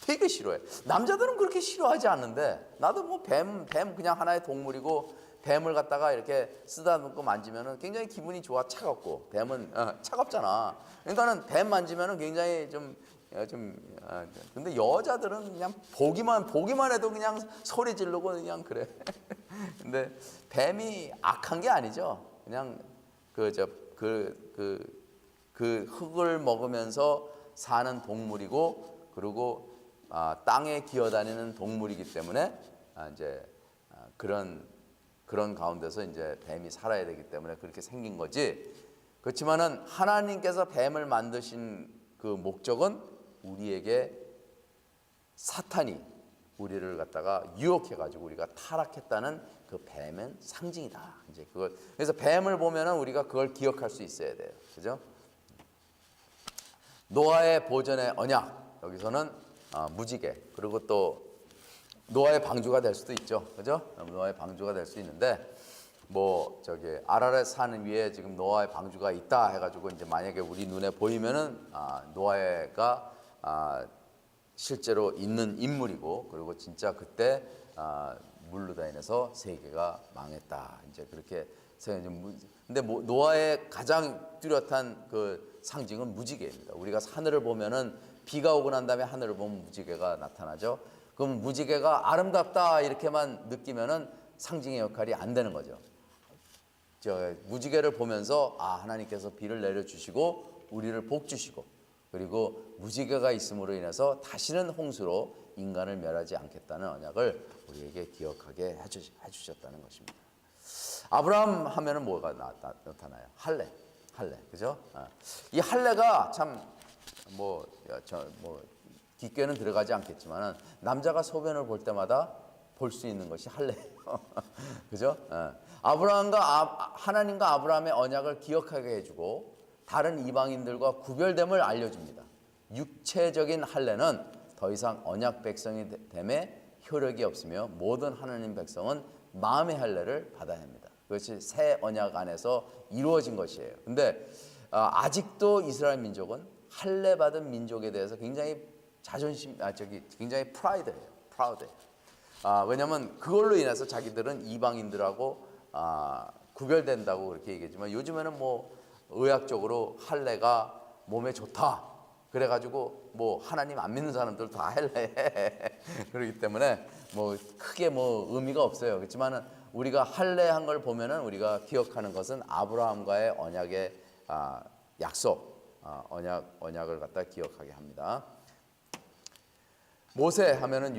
되게 싫어해. 남자들은 그렇게 싫어하지 않는데 나도 뭐 뱀 그냥 하나의 동물이고 뱀을 갖다가 이렇게 쓰다듬고 만지면은 굉장히 기분이 좋아. 차갑고 뱀은 차갑잖아. 그러니까는 뱀 만지면은 굉장히 근데 여자들은 그냥 보기만 해도 그냥 소리 지르고 그냥 그래. 근데 뱀이 악한 게 아니죠. 그냥 그 흙을 먹으면서 사는 동물이고 그리고 땅에 기어다니는 동물이기 때문에 이제 그런 가운데서 이제 뱀이 살아야 되기 때문에 그렇게 생긴 거지. 그렇지만은 하나님께서 뱀을 만드신 그 목적은 우리에게 사탄이 우리를 갖다가 유혹해 가지고 우리가 타락했다는 그 뱀은 상징이다. 이제 그걸 그래서 뱀을 보면은 우리가 그걸 기억할 수 있어야 돼요. 그죠? 노아의 보전의 언약. 여기서는 무지개. 그리고 또 노아의 방주가 될 수도 있죠. 그죠? 노아의 방주가 될 수 있는데 아라렛 산 위에 지금 노아의 방주가 있다 해가지고 이제 만약에 우리 눈에 보이면은 노아가 실제로 있는 인물이고 그리고 진짜 그때 물로 다 인해서 세계가 망했다. 이제 그렇게 근데 노아의 가장 뚜렷한 그 상징은 무지개입니다. 우리가 하늘을 보면은 비가 오고 난 다음에 하늘을 보면 무지개가 나타나죠. 그럼 무지개가 아름답다 이렇게만 느끼면은 상징의 역할이 안 되는 거죠. 무지개를 보면서 하나님께서 비를 내려주시고 우리를 복 주시고 그리고 무지개가 있음으로 인해서 다시는 홍수로 인간을 멸하지 않겠다는 언약을 우리에게 기억하게 해주셨다는 것입니다. 아브라함 하면은 뭐가 나타나요? 할례, 그죠? 이 할례가 참 깊게는 들어가지 않겠지만은 남자가 소변을 볼 때마다 볼 수 있는 것이 할례예요. 그죠? 하나님과 아브라함의 언약을 기억하게 해주고 다른 이방인들과 구별됨을 알려줍니다. 육체적인 할례는 더 이상 언약 백성이 됨에 효력이 없으며 모든 하나님 백성은 마음의 할례를 받아야 합니다. 그것이 새 언약 안에서 이루어진 것이에요. 근데 아직도 이스라엘 민족은 할례 받은 민족에 대해서 굉장히 굉장히 프라우드해요. 왜냐하면 그걸로 인해서 자기들은 이방인들하고 구별된다고 그렇게 얘기했지만 요즘에는 의학적으로 할례가 몸에 좋다. 그래가지고 하나님 안 믿는 사람들 다 할례해. 그렇기 때문에 크게 의미가 없어요. 그렇지만은 우리가 할례한 걸 보면은 우리가 기억하는 것은 아브라함과의 언약의 약속, 언약을 갖다 기억하게 합니다. 모세 하면은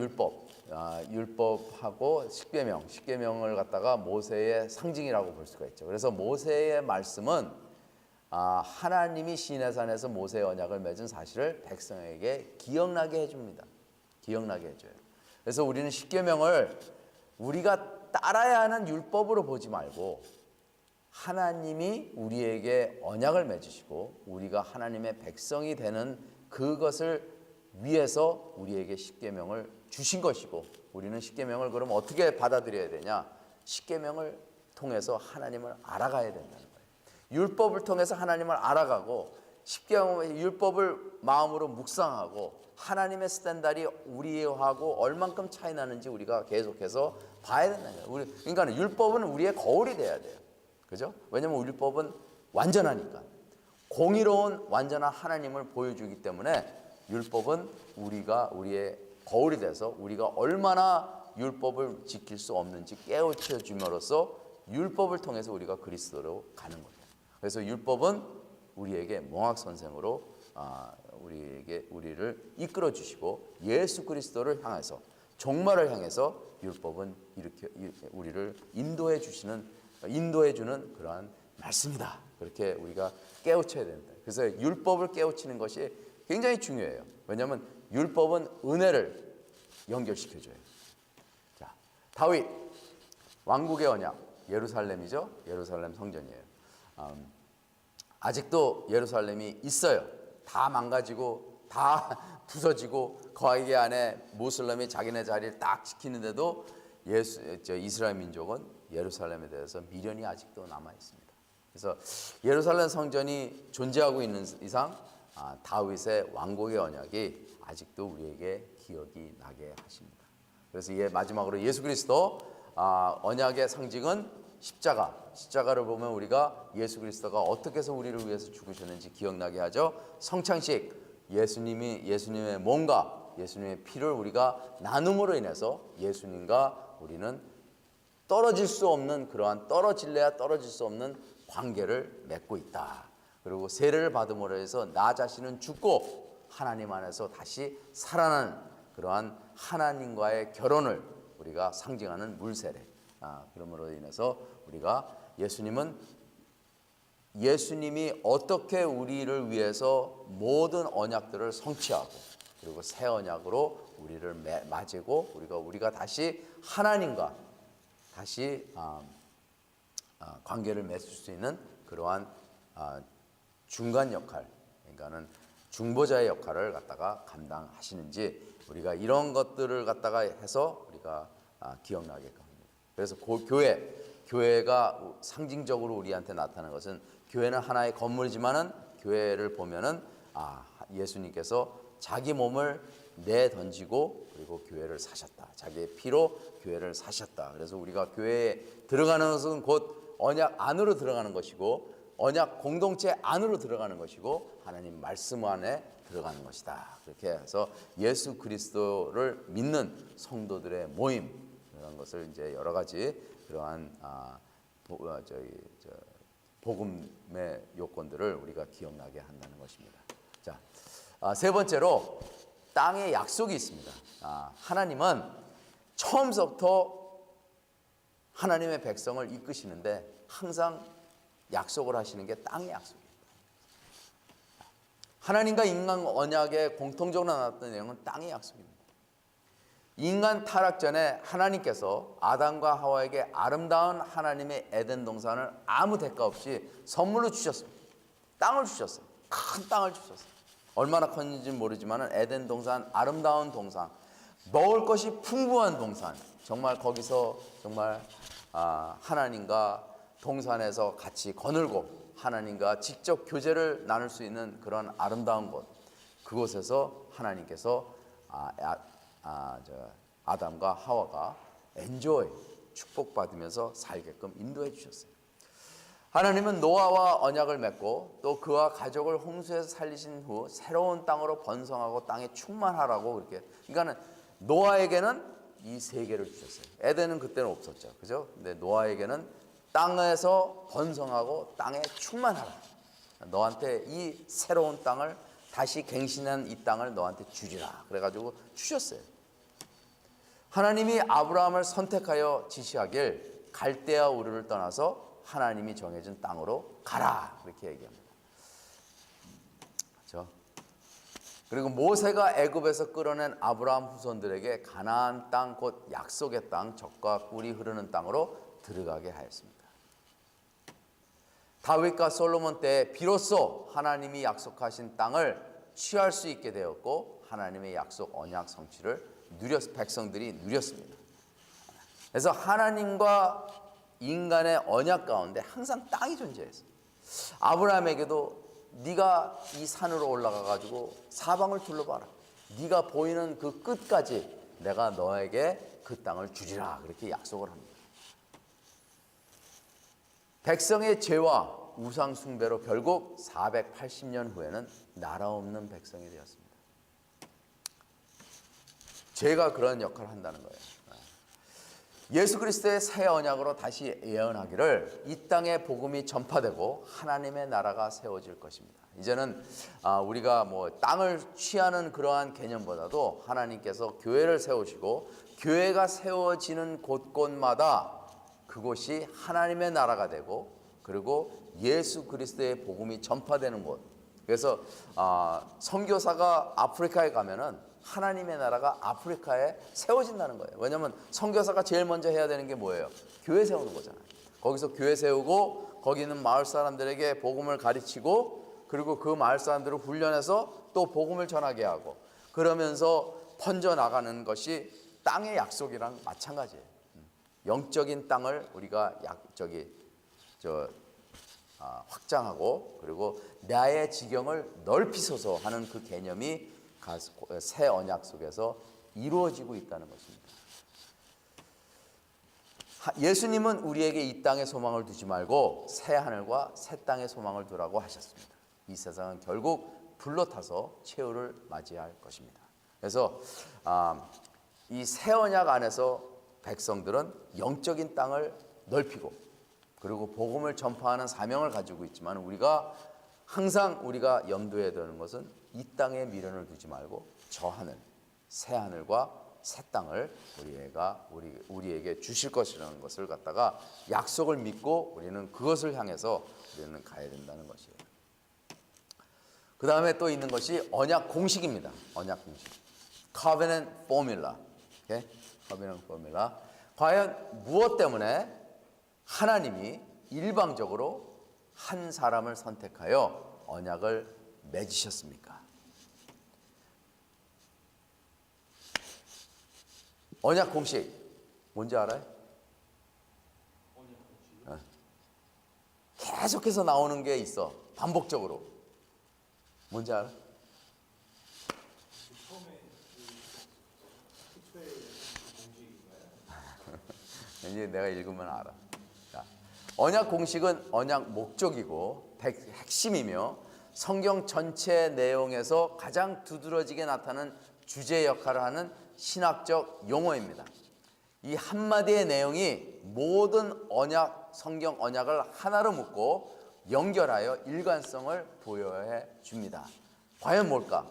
율법하고 십계명을 갖다가 모세의 상징이라고 볼 수가 있죠. 그래서 모세의 말씀은 하나님이 시내산에서 모세의 언약을 맺은 사실을 백성에게 기억나게 해줍니다. 기억나게 해줘요. 그래서 우리는 십계명을 우리가 따라야 하는 율법으로 보지 말고 하나님이 우리에게 언약을 맺으시고 우리가 하나님의 백성이 되는 그것을 위해서 우리에게 십계명을 주신 것이고 우리는 십계명을 그럼 어떻게 받아들여야 되냐? 십계명을 통해서 하나님을 알아가야 된다는 거예요. 율법을 통해서 하나님을 알아가고 율법을 마음으로 묵상하고 하나님의 스탠다드이 우리하고 얼만큼 차이 나는지 우리가 계속해서 봐야 된다는 거예요. 그러니까 율법은 우리의 거울이 돼야 돼요. 그죠? 왜냐하면 율법은 완전하니까. 공의로운 완전한 하나님을 보여주기 때문에 율법은 우리의 거울이 돼서 우리가 얼마나 율법을 지킬 수 없는지 깨우쳐 줌으로써 율법을 통해서 우리가 그리스도로 가는 거예요. 그래서 율법은 우리에게 몽학 선생으로 우리를 이끌어 주시고 예수 그리스도를 향해서 종말을 향해서 율법은 이렇게 우리를 인도해 주는 그러한 말씀이다. 그렇게 우리가 깨우쳐야 된다. 그래서 율법을 깨우치는 것이 굉장히 중요해요. 왜냐하면 율법은 은혜를 연결시켜줘요. 자, 다윗 왕국의 언약 예루살렘이죠. 예루살렘 성전이에요. 아직도 예루살렘이 있어요. 다 망가지고 다 부서지고 거기 안에 모슬렘이 자기네 자리를 딱 지키는데도 이스라엘 민족은 예루살렘에 대해서 미련이 아직도 남아 있습니다. 그래서 예루살렘 성전이 존재하고 있는 이상 다윗의 왕국의 언약이 아직도 우리에게 기억이 나게 하십니다. 그래서 마지막으로 예수 그리스도 언약의 상징은 십자가를 보면 우리가 예수 그리스도가 어떻게 해서 우리를 위해서 죽으셨는지 기억나게 하죠. 성찬식 예수님의 몸과 예수님의 피를 우리가 나눔으로 인해서 예수님과 우리는 떨어질 수 없는 그러한 떨어질래야 떨어질 수 없는 관계를 맺고 있다. 그리고 세례를 받음으로 해서 나 자신은 죽고 하나님 안에서 다시 살아나는 그러한 하나님과의 결혼을 우리가 상징하는 물세례. 그러므로 인해서 우리가 예수님이 어떻게 우리를 위해서 모든 언약들을 성취하고 그리고 새 언약으로 우리를 맞이고 우리가 다시 하나님과 다시 관계를 맺을 수 있는 그러한 중간 역할, 그러니까는 중보자의 역할을 갖다가 감당하시는지 우리가 이런 것들을 갖다가 해서 우리가 기억나게끔 합니다. 그래서 교회가 상징적으로 우리한테 나타나는 것은 교회는 하나의 건물이지만은 교회를 보면은 예수님께서 자기 몸을 내던지고 그리고 교회를 사셨다. 자기의 피로 교회를 사셨다. 그래서 우리가 교회에 들어가는 것은 곧 언약 안으로 들어가는 것이고 언약 공동체 안으로 들어가는 것이고 하나님 말씀 안에 들어가는 것이다. 그렇게 해서 예수 그리스도를 믿는 성도들의 모임 이런 것을 이제 여러 가지 그러한 복음의 요건들을 우리가 기억나게 한다는 것입니다. 자, 세 번째로 땅의 약속이 있습니다. 하나님은 처음부터 하나님의 백성을 이끄시는데 항상 약속을 하시는 게 땅의 약속입니다. 하나님과 인간 언약에 공통적으로 나왔던 내용은 땅의 약속입니다. 인간 타락 전에 하나님께서 아담과 하와에게 아름다운 하나님의 에덴 동산을 아무 대가 없이 선물로 주셨습니다. 땅을 주셨어요. 큰 땅을 주셨어요. 얼마나 컸는지 모르지만 에덴 동산, 아름다운 동산, 먹을 것이 풍부한 동산, 정말 거기서 정말 하나님과 동산에서 같이 거닐고 하나님과 직접 교제를 나눌 수 있는 그런 아름다운 곳, 그곳에서 하나님께서 아담과 하와가 엔조이 축복받으면서 살게끔 인도해 주셨어요. 하나님은 노아와 언약을 맺고 또 그와 가족을 홍수에서 살리신 후 새로운 땅으로 번성하고 땅에 충만하라고 그렇게. 그러니까는 노아에게는 이 세 개를 주셨어요. 에덴은 그때는 없었죠, 그죠? 근데 노아에게는 땅에서 번성하고 땅에 충만하라. 너한테 이 새로운 땅을 다시 갱신한 이 땅을 너한테 주리라. 그래가지고 주셨어요. 하나님이 아브라함을 선택하여 지시하길 갈대아 우르를 떠나서 하나님이 정해진 땅으로 가라. 그렇게 얘기합니다. 그렇죠? 그리고 모세가 애굽에서 끌어낸 아브라함 후손들에게 가나안 땅 곧 약속의 땅 젖과 꿀이 흐르는 땅으로 들어가게 하였습니다. 다윗과 솔로몬 때 비로소 하나님이 약속하신 땅을 취할 수 있게 되었고 하나님의 약속 언약 성취를 백성들이 누렸습니다. 그래서 하나님과 인간의 언약 가운데 항상 땅이 존재했어요. 아브라함에게도 네가 이 산으로 올라가 가지고 사방을 둘러봐라. 네가 보이는 그 끝까지 내가 너에게 그 땅을 주리라. 그렇게 약속을 합니다. 백성의 죄와 우상 숭배로 결국 480년 후에는 나라 없는 백성이 되었습니다. 죄가 그런 역할을 한다는 거예요. 예수 그리스도의 새 언약으로 다시 예언하기를 이 땅에 복음이 전파되고 하나님의 나라가 세워질 것입니다. 이제는 우리가 뭐 땅을 취하는 그러한 개념보다도 하나님께서 교회를 세우시고 교회가 세워지는 곳곳마다 그곳이 하나님의 나라가 되고 그리고 예수 그리스도의 복음이 전파되는 곳. 그래서 선교사가 아프리카에 가면은 하나님의 나라가 아프리카에 세워진다는 거예요. 왜냐하면 선교사가 제일 먼저 해야 되는 게 뭐예요? 교회 세우는 거잖아요. 거기서 교회 세우고 거기 있는 마을 사람들에게 복음을 가르치고 그리고 그 마을 사람들을 훈련해서 또 복음을 전하게 하고 그러면서 퍼져나가는 것이 땅의 약속이랑 마찬가지예요. 영적인 땅을 우리가 확장하고 그리고 나의 지경을 넓히소서 하는 그 개념이 새 언약 속에서 이루어지고 있다는 것입니다. 예수님은 우리에게 이 땅에 소망을 두지 말고 새 하늘과 새 땅에 소망을 두라고 하셨습니다. 이 세상은 결국 불로 타서 최후를 맞이할 것입니다. 그래서 이 새 언약 안에서 백성들은 영적인 땅을 넓히고 그리고 복음을 전파하는 사명을 가지고 있지만 항상 우리가 염두에 두는 것은 이 땅에 미련을 두지 말고 저 하늘, 새 하늘과 새 땅을 우리에게 주실 것이라는 것을 갖다가 약속을 믿고 우리는 그것을 향해서 우리는 가야 된다는 것이에요. 그 다음에 또 있는 것이 언약 공식입니다. 언약 공식. Covenant Formula. Okay? Covenant Formula. 과연 무엇 때문에 하나님이 일방적으로 한 사람을 선택하여 언약을 맺으셨습니까? 언약 공식 뭔지 알아요? 계속해서 나오는 게 있어. 반복적으로. 뭔지 알아? 이제 내가 읽으면 알아. 자, 언약 공식은 언약 목적이고 핵심이며 성경 전체 내용에서 가장 두드러지게 나타나는 주제 역할을 하는 신학적 용어입니다. 이 한마디의 내용이 모든 성경 언약을 하나로 묶고 연결하여 일관성을 부여해 줍니다. 과연 뭘까?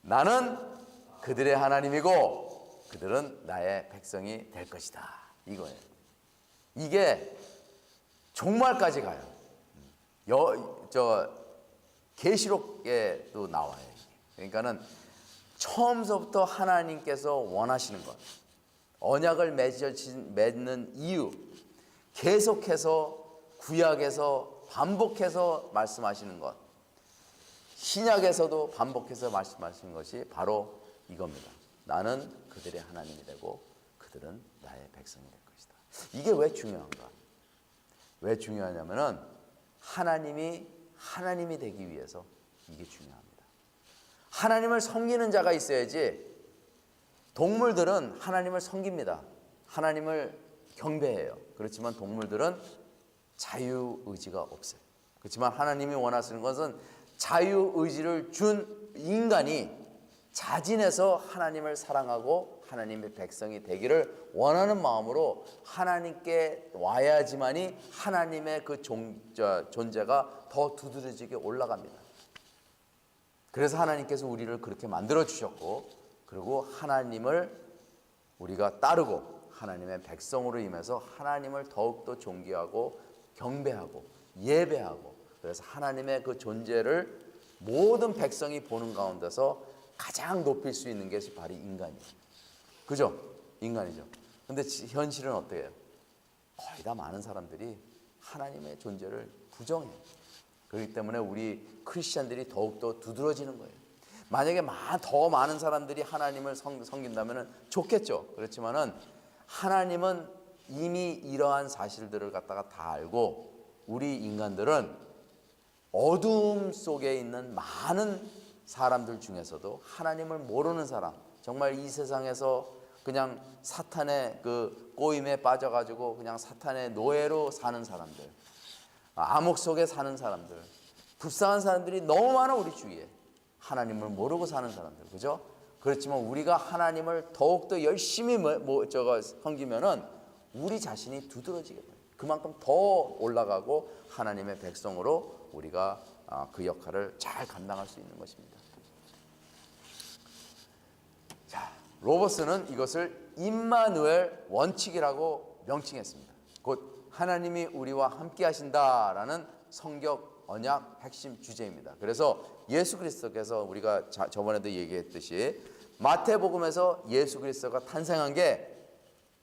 나는 그들의 하나님이고 그들은 나의 백성이 될 것이다. 이거예요. 이게 종말까지 가요. 계시록에도 나와요. 그러니까는 처음서부터 하나님께서 원하시는 것, 언약을 맺는 이유, 계속해서 구약에서 반복해서 말씀하시는 것, 신약에서도 반복해서 말씀하시는 것이 바로 이겁니다. 나는 그들의 하나님이 되고 그들은 나의 백성이 될 것이다. 이게 왜 중요한가? 왜 중요하냐면은 하나님이 되기 위해서 이게 중요합니다. 하나님을 섬기는 자가 있어야지. 동물들은 하나님을 섬깁니다. 하나님을 경배해요. 그렇지만 동물들은 자유의지가 없어요. 그렇지만 하나님이 원하시는 것은 자유의지를 준 인간이 자진해서 하나님을 사랑하고 하나님의 백성이 되기를 원하는 마음으로 하나님께 와야지만이 하나님의 그 존재가 더 두드러지게 올라갑니다. 그래서 하나님께서 우리를 그렇게 만들어 주셨고, 그리고 하나님을 우리가 따르고 하나님의 백성으로 임해서 하나님을 더욱더 존귀하고 경배하고 예배하고, 그래서 하나님의 그 존재를 모든 백성이 보는 가운데서 가장 높일 수 있는 것이 바로 인간이에요. 그죠? 인간이죠. 근데 현실은 어때요? 거의 다 많은 사람들이 하나님의 존재를 부정해요. 그렇기 때문에 우리 크리스찬들이 더욱더 두드러지는 거예요. 만약에 더 많은 사람들이 하나님을 섬긴다면 좋겠죠. 그렇지만은 하나님은 이미 이러한 사실들을 갖다가 다 알고, 우리 인간들은 어두움 속에 있는 많은 사람들 중에서도 하나님을 모르는 사람, 정말 이 세상에서 그냥 사탄의 그 꼬임에 빠져가지고 그냥 사탄의 노예로 사는 사람들, 암흑 속에 사는 사람들, 불쌍한 사람들이 너무 많아. 우리 주위에 하나님을 모르고 사는 사람들, 그죠? 그렇지만 우리가 하나님을 더욱더 열심히 섬기면은 우리 자신이 두드러지게 돼요. 그만큼 더 올라가고 하나님의 백성으로 우리가 그 역할을 잘 감당할 수 있는 것입니다. 자, 로버스는 이것을 임마누엘 원칙이라고 명칭했습니다. 곧 하나님이 우리와 함께 하신다라는 성경 언약 핵심 주제입니다. 그래서 예수 그리스도께서 우리가 저번에도 얘기했듯이 마태복음에서 예수 그리스도가 탄생한 게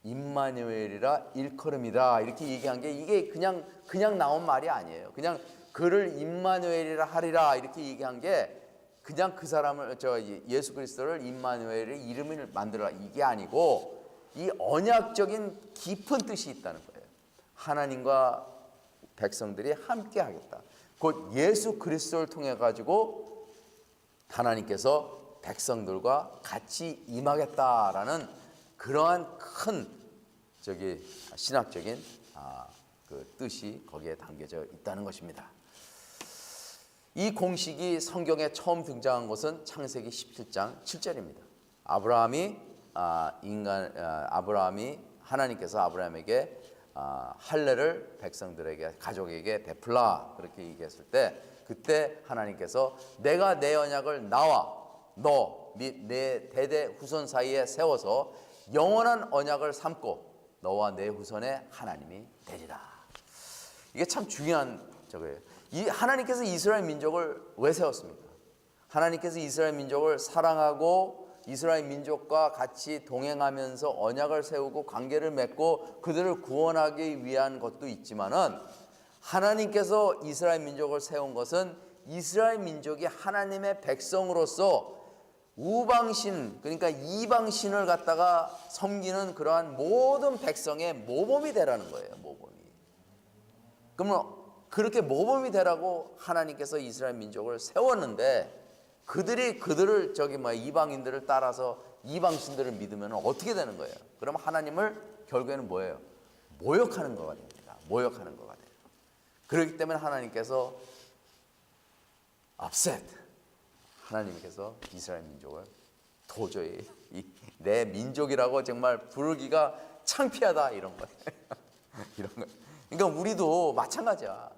임마누엘이라 일컬음이다 이렇게 얘기한 게 이게 그냥 나온 말이 아니에요. 그냥 그를 임마누엘이라 하리라 이렇게 얘기한 게 그냥 그 사람을 예수 그리스도를 임마누엘의 이름을 만들어라 이게 아니고 이 언약적인 깊은 뜻이 있다는 거예요. 하나님과 백성들이 함께 하겠다. 곧 예수 그리스도를 통해 가지고 하나님께서 백성들과 같이 임하겠다라는 그러한 큰 신학적인 그 뜻이 거기에 담겨져 있다는 것입니다. 이 공식이 성경에 처음 등장한 것은 창세기 17장 7절입니다. 아브라함이 하나님께서 아브라함에게 할례를 백성들에게 가족에게 베풀라 그렇게 얘기했을 때 그때 하나님께서 내가 내 언약을 나와 너 및 내 대대 후손 사이에 세워서 영원한 언약을 삼고 너와 내 후손의 하나님이 되리라. 이게 참 중요한 저거예요. 이 하나님께서 이스라엘 민족을 왜 세웠습니까? 하나님께서 이스라엘 민족을 사랑하고 이스라엘 민족과 같이 동행하면서 언약을 세우고 관계를 맺고 그들을 구원하기 위한 것도 있지만은 하나님께서 이스라엘 민족을 세운 것은 이스라엘 민족이 하나님의 백성으로서 우방신 그러니까 이방신을 갖다가 섬기는 그러한 모든 백성의 모범이 되라는 거예요. 모범이. 그러면 그렇게 모범이 되라고 하나님께서 이스라엘 민족을 세웠는데 그들을 이방인들을 따라서 이방신들을 믿으면 어떻게 되는 거예요? 그럼 하나님을 결국에는 뭐예요? 모욕하는 거가 됩니다. 모욕하는 거가 돼요. 그렇기 때문에 하나님께서 하나님께서 이스라엘 민족을 도저히 내 민족이라고 정말 부르기가 창피하다 이런 거예요. 이런 거. 그러니까 우리도 마찬가지야.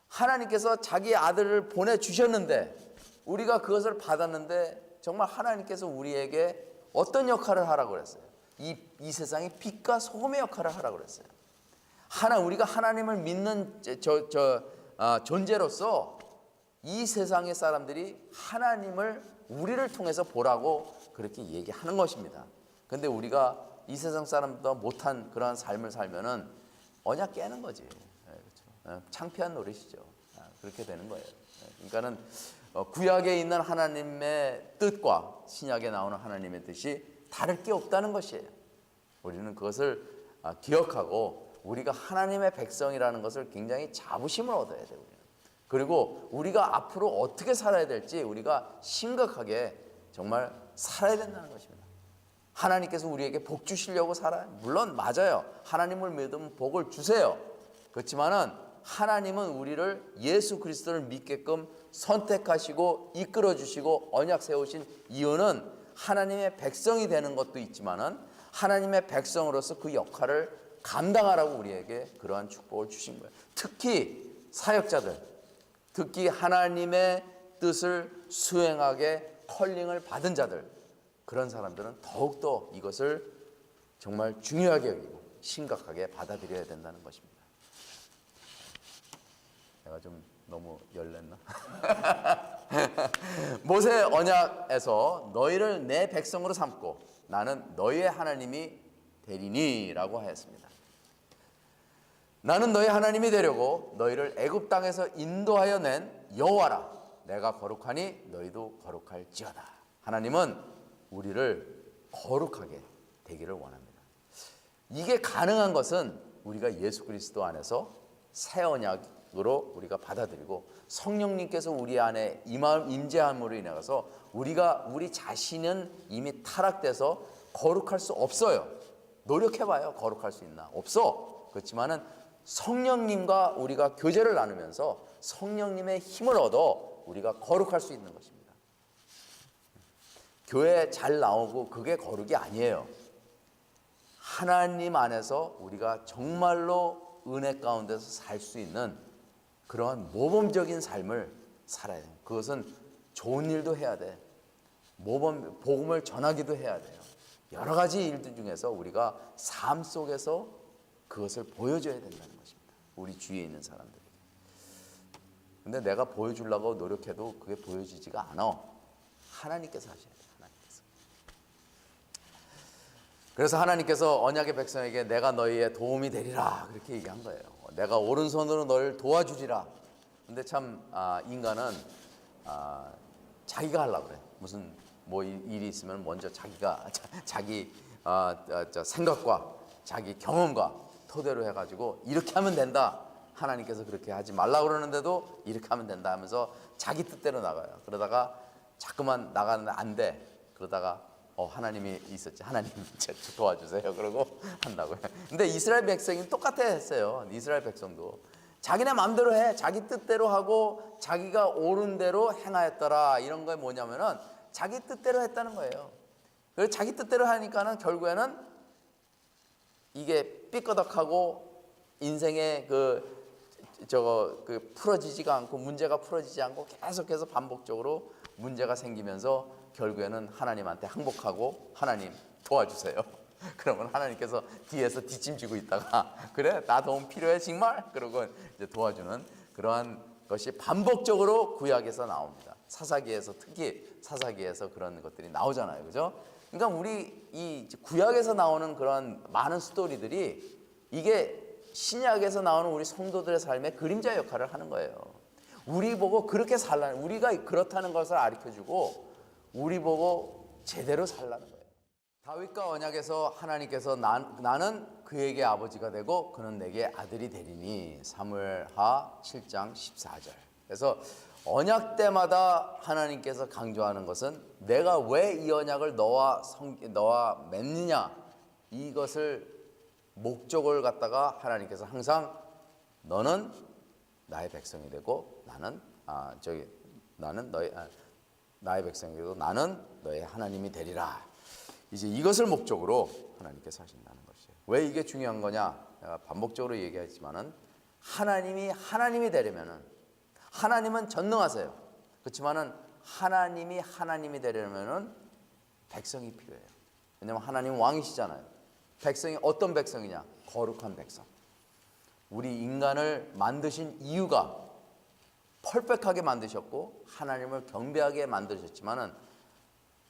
하나님께서 자기 아들을 보내주셨는데 우리가 그것을 받았는데 정말 하나님께서 우리에게 어떤 역할을 하라고 그랬어요? 이 세상의 빛과 소금의 역할을 하라고 그랬어요. 우리가 하나님을 믿는 존재로서 이 세상의 사람들이 하나님을 우리를 통해서 보라고 그렇게 얘기하는 것입니다. 그런데 우리가 이 세상 사람보다 못한 그러한 삶을 살면은 언약 깨는 거지. 그렇죠? 창피한 노릇이죠. 그렇게 되는 거예요. 그러니까는 구약에 있는 하나님의 뜻과 신약에 나오는 하나님의 뜻이 다를 게 없다는 것이에요. 우리는 그것을 기억하고 우리가 하나님의 백성이라는 것을 굉장히 자부심을 얻어야 돼요. 그리고 우리가 앞으로 어떻게 살아야 될지 우리가 심각하게 정말 살아야 된다는 것입니다. 하나님께서 우리에게 복 주시려고 살아요. 물론 맞아요. 하나님을 믿으면 복을 주세요. 그렇지만은 하나님은 우리를 예수 그리스도를 믿게끔 선택하시고 이끌어 주시고 언약 세우신 이유는 하나님의 백성이 되는 것도 있지만은 하나님의 백성으로서 그 역할을 감당하라고 우리에게 그러한 축복을 주신 거예요. 특히 사역자들, 특히 하나님의 뜻을 수행하게 컬링을 받은 자들, 그런 사람들은 더욱더 이것을 정말 중요하게 여기고 심각하게 받아들여야 된다는 것입니다. 내가 좀 너무 열냈나? 모세 언약에서 너희를 내 백성으로 삼고 나는 너희의 하나님이 되리니 라고 하였습니다. 나는 너희 하나님이 되려고 너희를 애굽 땅에서 인도하여 낸 여호와라. 내가 거룩하니 너희도 거룩할지어다. 하나님은 우리를 거룩하게 되기를 원합니다. 이게 가능한 것은 우리가 예수 그리스도 안에서 새 언약으로 우리가 받아들이고 성령님께서 우리 안에 임재함으로 인해서 우리 자신은 이미 타락돼서 거룩할 수 없어요. 노력해봐요. 거룩할 수 있나? 없어. 그렇지만은 성령님과 우리가 교제를 나누면서 성령님의 힘을 얻어 우리가 거룩할 수 있는 것입니다. 교회 잘 나오고 그게 거룩이 아니에요. 하나님 안에서 우리가 정말로 은혜 가운데서 살 수 있는 그러한 모범적인 삶을 살아야 돼요. 그것은 좋은 일도 해야 돼. 복음을 전하기도 해야 돼요. 여러 가지 일들 중에서 우리가 삶 속에서 그것을 보여줘야 된다는 것입니다. 우리 주위에 있는 사람들에게. 근데 내가 보여주려고 노력해도 그게 보여지지가 않아. 하나님께서 하셔야 돼요. 하나님께서. 그래서 하나님께서 언약의 백성에게 내가 너희의 도움이 되리라 그렇게 얘기한 거예요. 내가 오른손으로 너를 도와주리라. 근데 참 인간은 자기가 하려고 그래. 무슨 뭐 일이 있으면 먼저 자기 생각과 자기 경험과 토대로 해가지고 이렇게 하면 된다. 하나님께서 그렇게 하지 말라고 그러는데도 이렇게 하면 된다 하면서 자기 뜻대로 나가요. 그러다가 자꾸만 나가는데 안 돼. 그러다가 하나님이 있었지. 하나님 도와주세요. 그러고 한다고요. 근데 이스라엘 백성이 똑같아 했어요. 이스라엘 백성도 자기네 마음대로 해. 자기 뜻대로 하고 자기가 옳은 대로 행하였더라. 이런 게 뭐냐면은 자기 뜻대로 했다는 거예요. 그래서 자기 뜻대로 하니까는 결국에는 이게 삐끄덕하고 인생의 풀어지지가 않고 문제가 풀어지지 않고 계속해서 반복적으로 문제가 생기면서 결국에는 하나님한테 항복하고 하나님 도와주세요. 그러면 하나님께서 뒤에서 뒷짐지고 있다가 그래 나 도움 필요해 정말? 그러고 이제 도와주는 그러한 것이 반복적으로 구약에서 나옵니다. 사사기에서 특히 사사기에서 그런 것들이 나오잖아요, 그죠? 그러니까 우리 이 구약에서 나오는 그런 많은 스토리들이 이게 신약에서 나오는 우리 성도들의 삶의 그림자 역할을 하는 거예요. 우리 보고 그렇게 살라는, 우리가 그렇다는 것을 가르쳐주고 우리 보고 제대로 살라는 거예요. 다윗과 언약에서 하나님께서 나는 그에게 아버지가 되고 그는 내게 아들이 되리니 사무엘하 7장 14절. 그래서 언약 때마다 하나님께서 강조하는 것은 내가 왜 이 언약을 너와 맺느냐, 이것을 목적을 갖다가 하나님께서 항상 너는 나의 백성이 되고 나는 나의 백성이 되고 나는 너의 하나님이 되리라. 이제 이것을 목적으로 하나님께서 하신다는 것이에요. 왜 이게 중요한 거냐? 내가 반복적으로 얘기했지만은 하나님이 되려면은 하나님은 전능하세요. 그렇지만은 하나님이 되려면은 백성이 필요해요. 왜냐하면 하나님은 왕이시잖아요. 백성이 어떤 백성이냐? 거룩한 백성. 우리 인간을 만드신 이유가 펄펙하게 만드셨고 하나님을 경배하게 만드셨지만은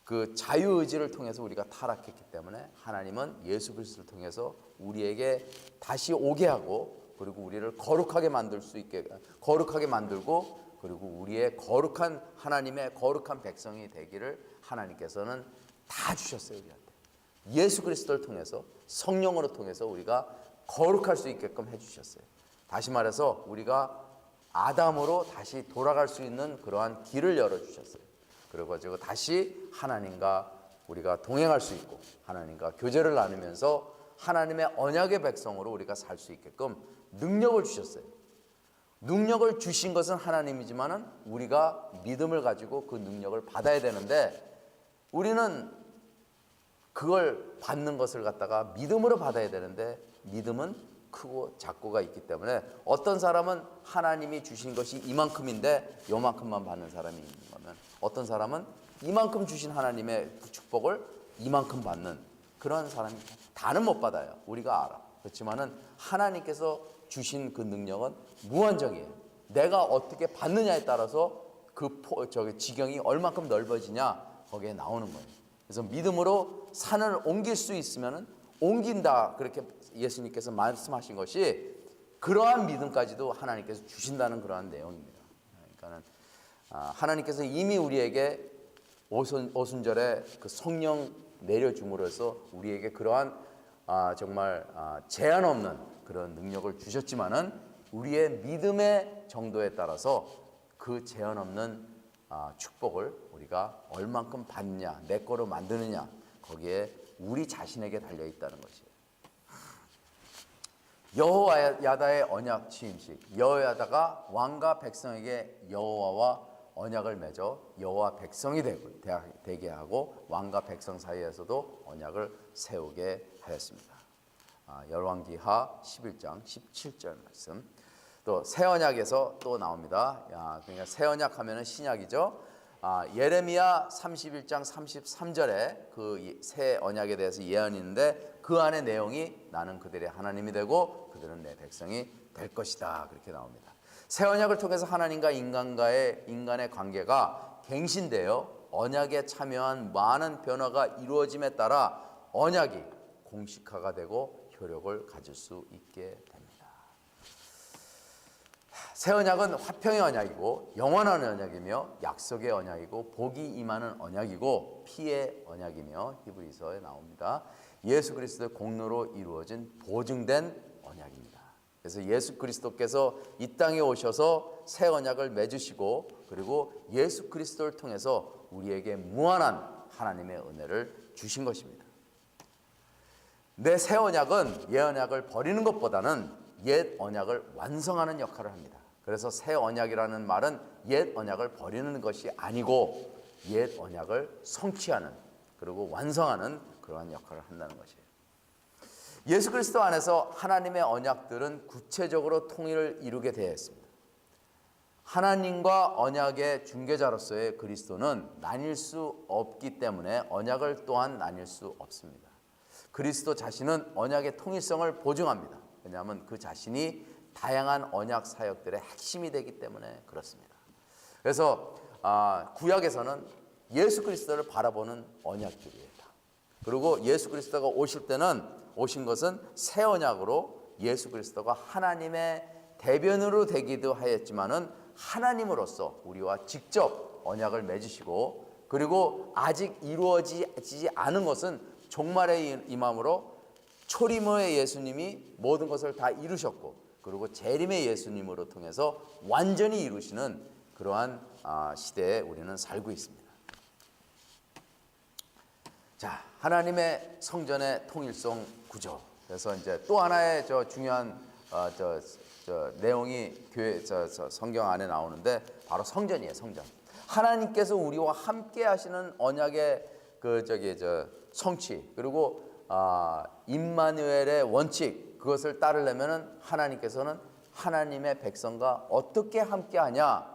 그 자유의지를 통해서 우리가 타락했기 때문에 하나님은 예수 그리스도를 통해서 우리에게 다시 오게 하고 그리고 우리를 거룩하게 만들 수 있게 거룩하게 만들고 그리고 우리의 거룩한 하나님의 거룩한 백성이 되기를 하나님께서는 다 주셨어요. 우리한테 예수 그리스도를 통해서 성령으로 통해서 우리가 거룩할 수 있게끔 해주셨어요. 다시 말해서 우리가 아담으로 다시 돌아갈 수 있는 그러한 길을 열어주셨어요. 그리고 다시 하나님과 우리가 동행할 수 있고 하나님과 교제를 나누면서 하나님의 언약의 백성으로 우리가 살 수 있게끔 능력을 주셨어요. 능력을 주신 것은 하나님이지만은 우리가 믿음을 가지고 그 능력을 받아야 되는데 우리는 그걸 받는 것을 갖다가 믿음으로 받아야 되는데 믿음은 크고 작고가 있기 때문에 어떤 사람은 하나님이 주신 것이 이만큼인데 요만큼만 받는 사람이 있는 거면 어떤 사람은 이만큼 주신 하나님의 축복을 이만큼 받는 그런 사람이 다는 못 받아요. 우리가 알아. 그렇지만은 하나님께서 주신 그 능력은 무한정이에요. 내가 어떻게 받느냐에 따라서 지경이 얼만큼 넓어지냐 거기에 나오는 거예요. 그래서 믿음으로 산을 옮길 수 있으면은 옮긴다 그렇게 예수님께서 말씀하신 것이 그러한 믿음까지도 하나님께서 주신다는 그러한 내용입니다. 그러니까는 하나님께서 이미 우리에게 오순절에 그 성령 내려줌으로써 우리에게 그러한 정말 제한 없는 그런 능력을 주셨지만은 우리의 믿음의 정도에 따라서 그 제한 없는 축복을 우리가 얼만큼 받느냐, 내 거로 만드느냐 거기에 우리 자신에게 달려 있다는 것이에요. 여호야다의 언약 취임식. 여호야다가 왕과 백성에게 여호와와 언약을 맺어 여호와 백성이 되게 하고 왕과 백성 사이에서도 언약을 세우게 하였습니다. 열왕기하 11장 17절 말씀. 또 새 언약에서 또 나옵니다. 그러니까 새 언약 하면은 신약이죠. 예레미야 31장 33절에 그 새 언약에 대해서 예언이 있는데 그 안에 내용이 나는 그들의 하나님이 되고 그들은 내 백성이 될 것이다. 그렇게 나옵니다. 새 언약을 통해서 하나님과 인간의 관계가 갱신되어 언약에 참여한 많은 변화가 이루어짐에 따라 언약이 공식화가 되고 효력을 가질 수 있게 됩니다. 새 언약은 화평의 언약이고 영원한 언약이며 약속의 언약이고 복이 임하는 언약이고 피의 언약이며 히브리서에 나옵니다. 예수 그리스도의 공로로 이루어진 보증된 언약입니다. 그래서 예수 그리스도께서 이 땅에 오셔서 새 언약을 맺으시고 그리고 예수 그리스도를 통해서 우리에게 무한한 하나님의 은혜를 주신 것입니다. 내 새 언약은 옛 언약을 버리는 것보다는 옛 언약을 완성하는 역할을 합니다. 그래서 새 언약이라는 말은 옛 언약을 버리는 것이 아니고 옛 언약을 성취하는 그리고 완성하는 그러한 역할을 한다는 것이에요. 예수 그리스도 안에서 하나님의 언약들은 구체적으로 통일을 이루게 되어 있습니다. 하나님과 언약의 중개자로서의 그리스도는 나뉠 수 없기 때문에 언약을 또한 나뉠 수 없습니다. 그리스도 자신은 언약의 통일성을 보증합니다. 왜냐하면 그 자신이 다양한 언약 사역들의 핵심이 되기 때문에 그렇습니다. 그래서 구약에서는 예수 그리스도를 바라보는 언약들이에요. 그리고 예수 그리스도가 오신 것은 새 언약으로 예수 그리스도가 하나님의 대변으로 되기도 하였지만은 하나님으로서 우리와 직접 언약을 맺으시고 그리고 아직 이루어지지 않은 것은 종말의 임함으로 초림의 예수님이 모든 것을 다 이루셨고 그리고 재림의 예수님으로 통해서 완전히 이루시는 그러한 시대에 우리는 살고 있습니다. 자, 하나님의 성전의 통일성 구조. 그래서 이제 또 하나의 중요한 내용이 성경 안에 나오는데 바로 성전이에요. 성전. 하나님께서 우리와 함께 하시는 언약의 성취 그리고 임마누엘의 원칙 그것을 따르려면은 하나님께서는 하나님의 백성과 어떻게 함께하냐?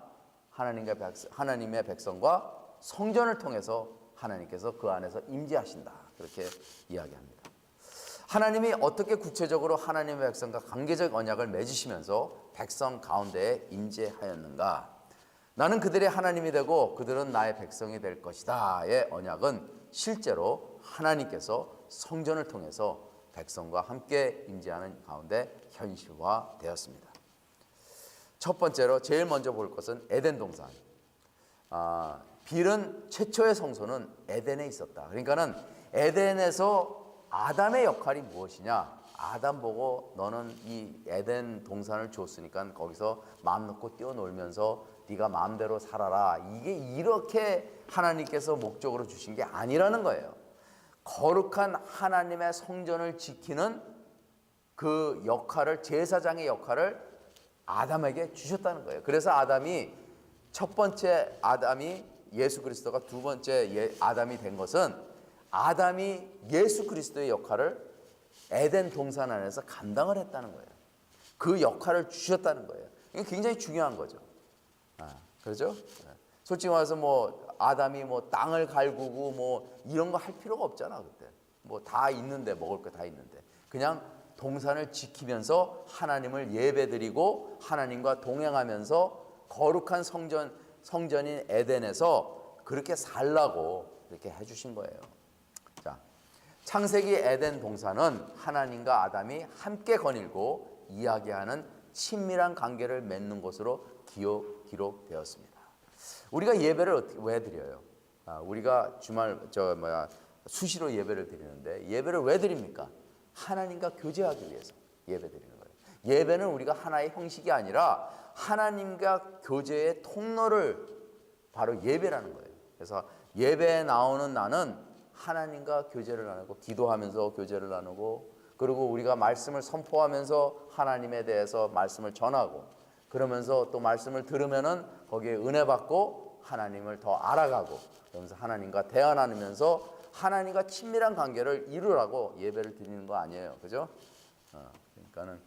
하나님의 백성과 성전을 통해서 하나님께서 그 안에서 임재하신다. 그렇게 이야기합니다. 하나님이 어떻게 구체적으로 하나님의 백성과 관계적 언약을 맺으시면서 백성 가운데에 임재하였는가? 나는 그들의 하나님이 되고 그들은 나의 백성이 될 것이다의 언약은 실제로 하나님께서 성전을 통해서 백성과 함께 임재하는 가운데 현실화되었습니다. 첫 번째로 제일 먼저 볼 것은 에덴 동산. 빌은 최초의 성소는 에덴에 있었다. 그러니까는 에덴에서 아담의 역할이 무엇이냐? 아담 보고 너는 이 에덴 동산을 줬으니까 거기서 마음 놓고 뛰어놀면서 네가 마음대로 살아라. 이게 이렇게 하나님께서 목적으로 주신 게 아니라는 거예요. 거룩한 하나님의 성전을 지키는 그 역할을 제사장의 역할을 아담에게 주셨다는 거예요. 그래서 첫 번째 아담이 예수 그리스도가 두 번째 아담이 된 것은 아담이 예수 그리스도의 역할을 에덴 동산 안에서 감당을 했다는 거예요. 그 역할을 주셨다는 거예요. 이게 굉장히 중요한 거죠. 그렇죠? 솔직히 말해서 아담이 땅을 갈구고 이런 거 할 필요가 없잖아. 그때 다 있는데 먹을 거 다 있는데 그냥 동산을 지키면서 하나님을 예배드리고 하나님과 동행하면서 거룩한 성전인 에덴에서 그렇게 살라고 이렇게 해주신 거예요. 자, 창세기 에덴 동산은 하나님과 아담이 함께 거닐고 이야기하는 친밀한 관계를 맺는 곳으로 기록되었습니다. 우리가 예배를 왜 드려요? 우리가 수시로 예배를 드리는데 예배를 왜 드립니까? 하나님과 교제하기 위해서 예배 드리는 거예요. 예배는 우리가 하나의 형식이 아니라 하나님과 교제의 통로를 바로 예배라는 거예요. 그래서 예배에 나오는 나는 하나님과 교제를 나누고 기도하면서 교제를 나누고 그리고 우리가 말씀을 선포하면서 하나님에 대해서 말씀을 전하고 그러면서 또 말씀을 들으면은 거기에 은혜 받고 하나님을 더 알아가고 그러면서 하나님과 대화 나누면서 하나님과 친밀한 관계를 이루라고 예배를 드리는 거 아니에요. 그죠? 그러니까는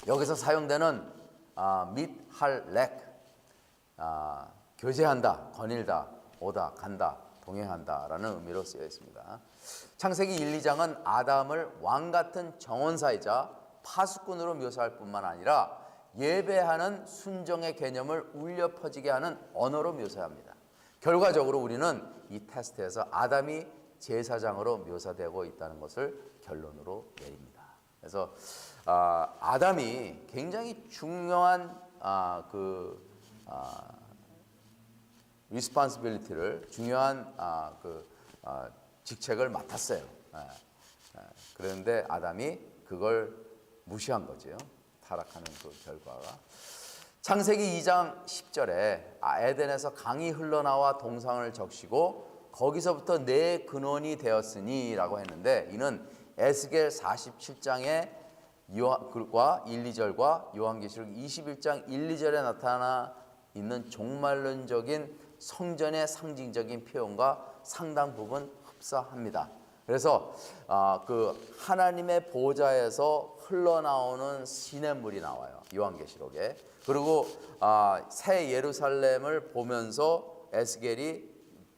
여기서 사용되는 밋, 할, 렉 교제한다, 거닐다, 오다, 간다, 동행한다라는 의미로 쓰여 있습니다. 창세기 1, 2장은 아담을 왕 같은 정원사이자 파수꾼으로 묘사할 뿐만 아니라 예배하는 순종의 개념을 울려 퍼지게 하는 언어로 묘사합니다. 결과적으로 우리는 이 테스트에서 아담이 제사장으로 묘사되고 있다는 것을 결론으로 내립니다. 그래서 아담이 굉장히 중요한 responsibility를 중요한 직책을 맡았어요. 그런데 아담이 그걸 무시한 거죠. 타락하는 그 결과가. 창세기 2장 10절에 에덴에서 강이 흘러나와 동상을 적시고 거기서부터 내 근원이 되었으니 라고 했는데 이는 에스겔 47장의 1, 2절과 요한계시록 21장 1, 2절에 나타나 있는 종말론적인 성전의 상징적인 표현과 상당 부분 흡사합니다. 그래서 그 하나님의 보좌에서 흘러나오는 시냇물이 나와요. 요한계시록에. 그리고 새 예루살렘을 보면서 에스겔이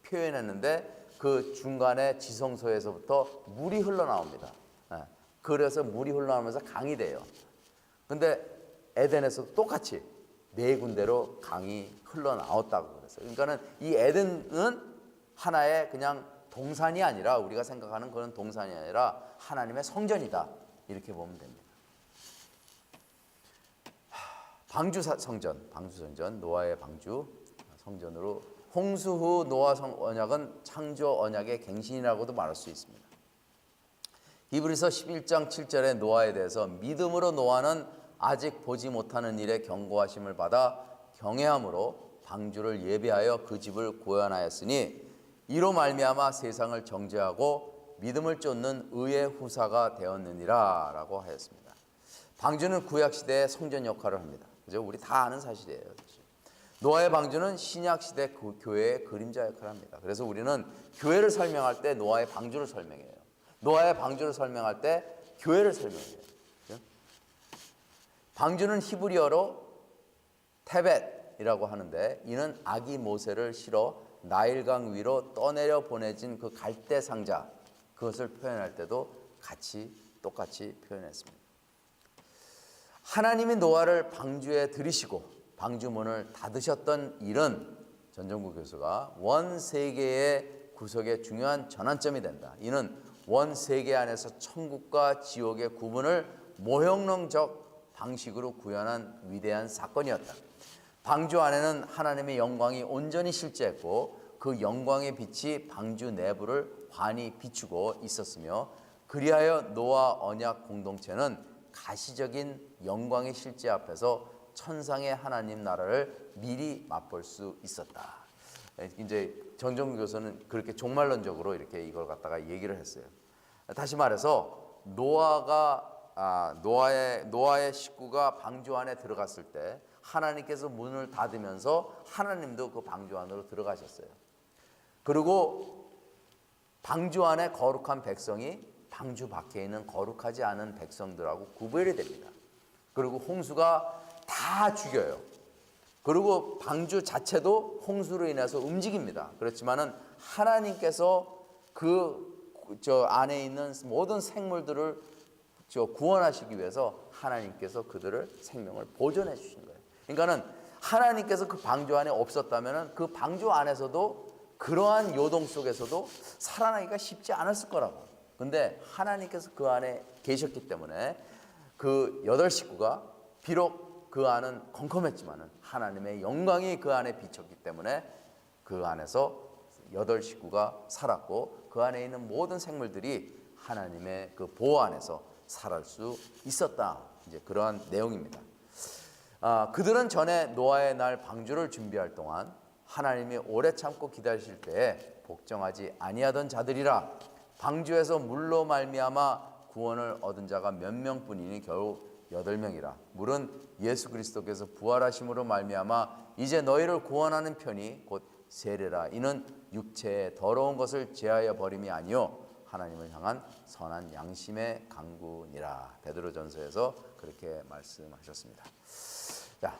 표현했는데 그 중간에 지성소에서부터 물이 흘러나옵니다. 그래서 물이 흘러나오면서 강이 돼요. 근데 에덴에서도 똑같이 네 군데로 강이 흘러나왔다고 그랬어요. 그러니까는 이 에덴은 하나의 그냥 동산이 아니라 우리가 생각하는 그런 동산이 아니라 하나님의 성전이다. 이렇게 보면 됩니다. 방주 성전, 노아의 방주 성전으로 홍수 후 노아 언약은 창조 언약의 갱신이라고도 말할 수 있습니다. 히브리서 11장 7절에 노아에 대해서 믿음으로 노아는 아직 보지 못하는 일에 경고하심을 받아 경외함으로 방주를 예비하여 그 집을 구원하였으니 이로 말미암아 세상을 정죄하고 믿음을 쫓는 의의 후사가 되었느니라 라고 하였습니다. 방주는 구약시대의 성전 역할을 합니다. 그죠? 우리 다 아는 사실이에요. 노아의 방주는 신약시대 교회의 그림자 역할을 합니다. 그래서 우리는 교회를 설명할 때 노아의 방주를 설명해요. 노아의 방주를 설명할 때 교회를 설명해요. 그죠? 방주는 히브리어로 테벳이라고 하는데 이는 아기 모세를 실어 나일강 위로 떠내려 보내진 그 갈대 상자 그것을 표현할 때도 똑같이 표현했습니다. 하나님이 노아를 방주에 들이시고 방주문을 닫으셨던 일은 전정구 교수가 원세계의 구속의 중요한 전환점이 된다. 이는 원세계 안에서 천국과 지옥의 구분을 모형론적 방식으로 구현한 위대한 사건이었다. 방주 안에는 하나님의 영광이 온전히 실제했고 그 영광의 빛이 방주 내부를 환히 비추고 있었으며 그리하여 노아 언약 공동체는 가시적인 영광의 실제 앞에서 천상의 하나님 나라를 미리 맛볼 수 있었다. 이제 전정구 교수는 그렇게 종말론적으로 이렇게 이걸 갖다가 얘기를 했어요. 다시 말해서 노아의 식구가 방주 안에 들어갔을 때 하나님께서 문을 닫으면서 하나님도 그 방주 안으로 들어가셨어요. 그리고 방주 안에 거룩한 백성이 방주 밖에 있는 거룩하지 않은 백성들하고 구별이 됩니다. 그리고 홍수가 다 죽여요. 그리고 방주 자체도 홍수로 인해서 움직입니다. 그렇지만은 하나님께서 저 안에 있는 모든 생물들을 구원하시기 위해서 하나님께서 그들을 생명을 보존해 주신 거예요. 그러니까는 하나님께서 그 방주 안에 없었다면은 그 방주 안에서도 그러한 요동 속에서도 살아나기가 쉽지 않았을 거라고. 근데 하나님께서 그 안에 계셨기 때문에 그 8식구가 비록 그 안은 컴컴했지만은 하나님의 영광이 그 안에 비쳤기 때문에 그 안에서 8식구가 살았고 그 안에 있는 모든 생물들이 하나님의 그 보호 안에서 살아갈 수 있었다. 이제 그러한 내용입니다. 그들은 전에 노아의 날 방주를 준비할 동안 하나님이 오래 참고 기다리실 때에 복종하지 아니하던 자들이라. 방주에서 물로 말미암아 구원을 얻은 자가 몇 명뿐이니 겨우 8명이라. 물은 예수 그리스도께서 부활하심으로 말미암아 이제 너희를 구원하는 편이 곧 세례라. 이는 육체의 더러운 것을 제하여 버림이 아니요 하나님을 향한 선한 양심의 강구니라. 베드로전서에서 그렇게 말씀하셨습니다. 자,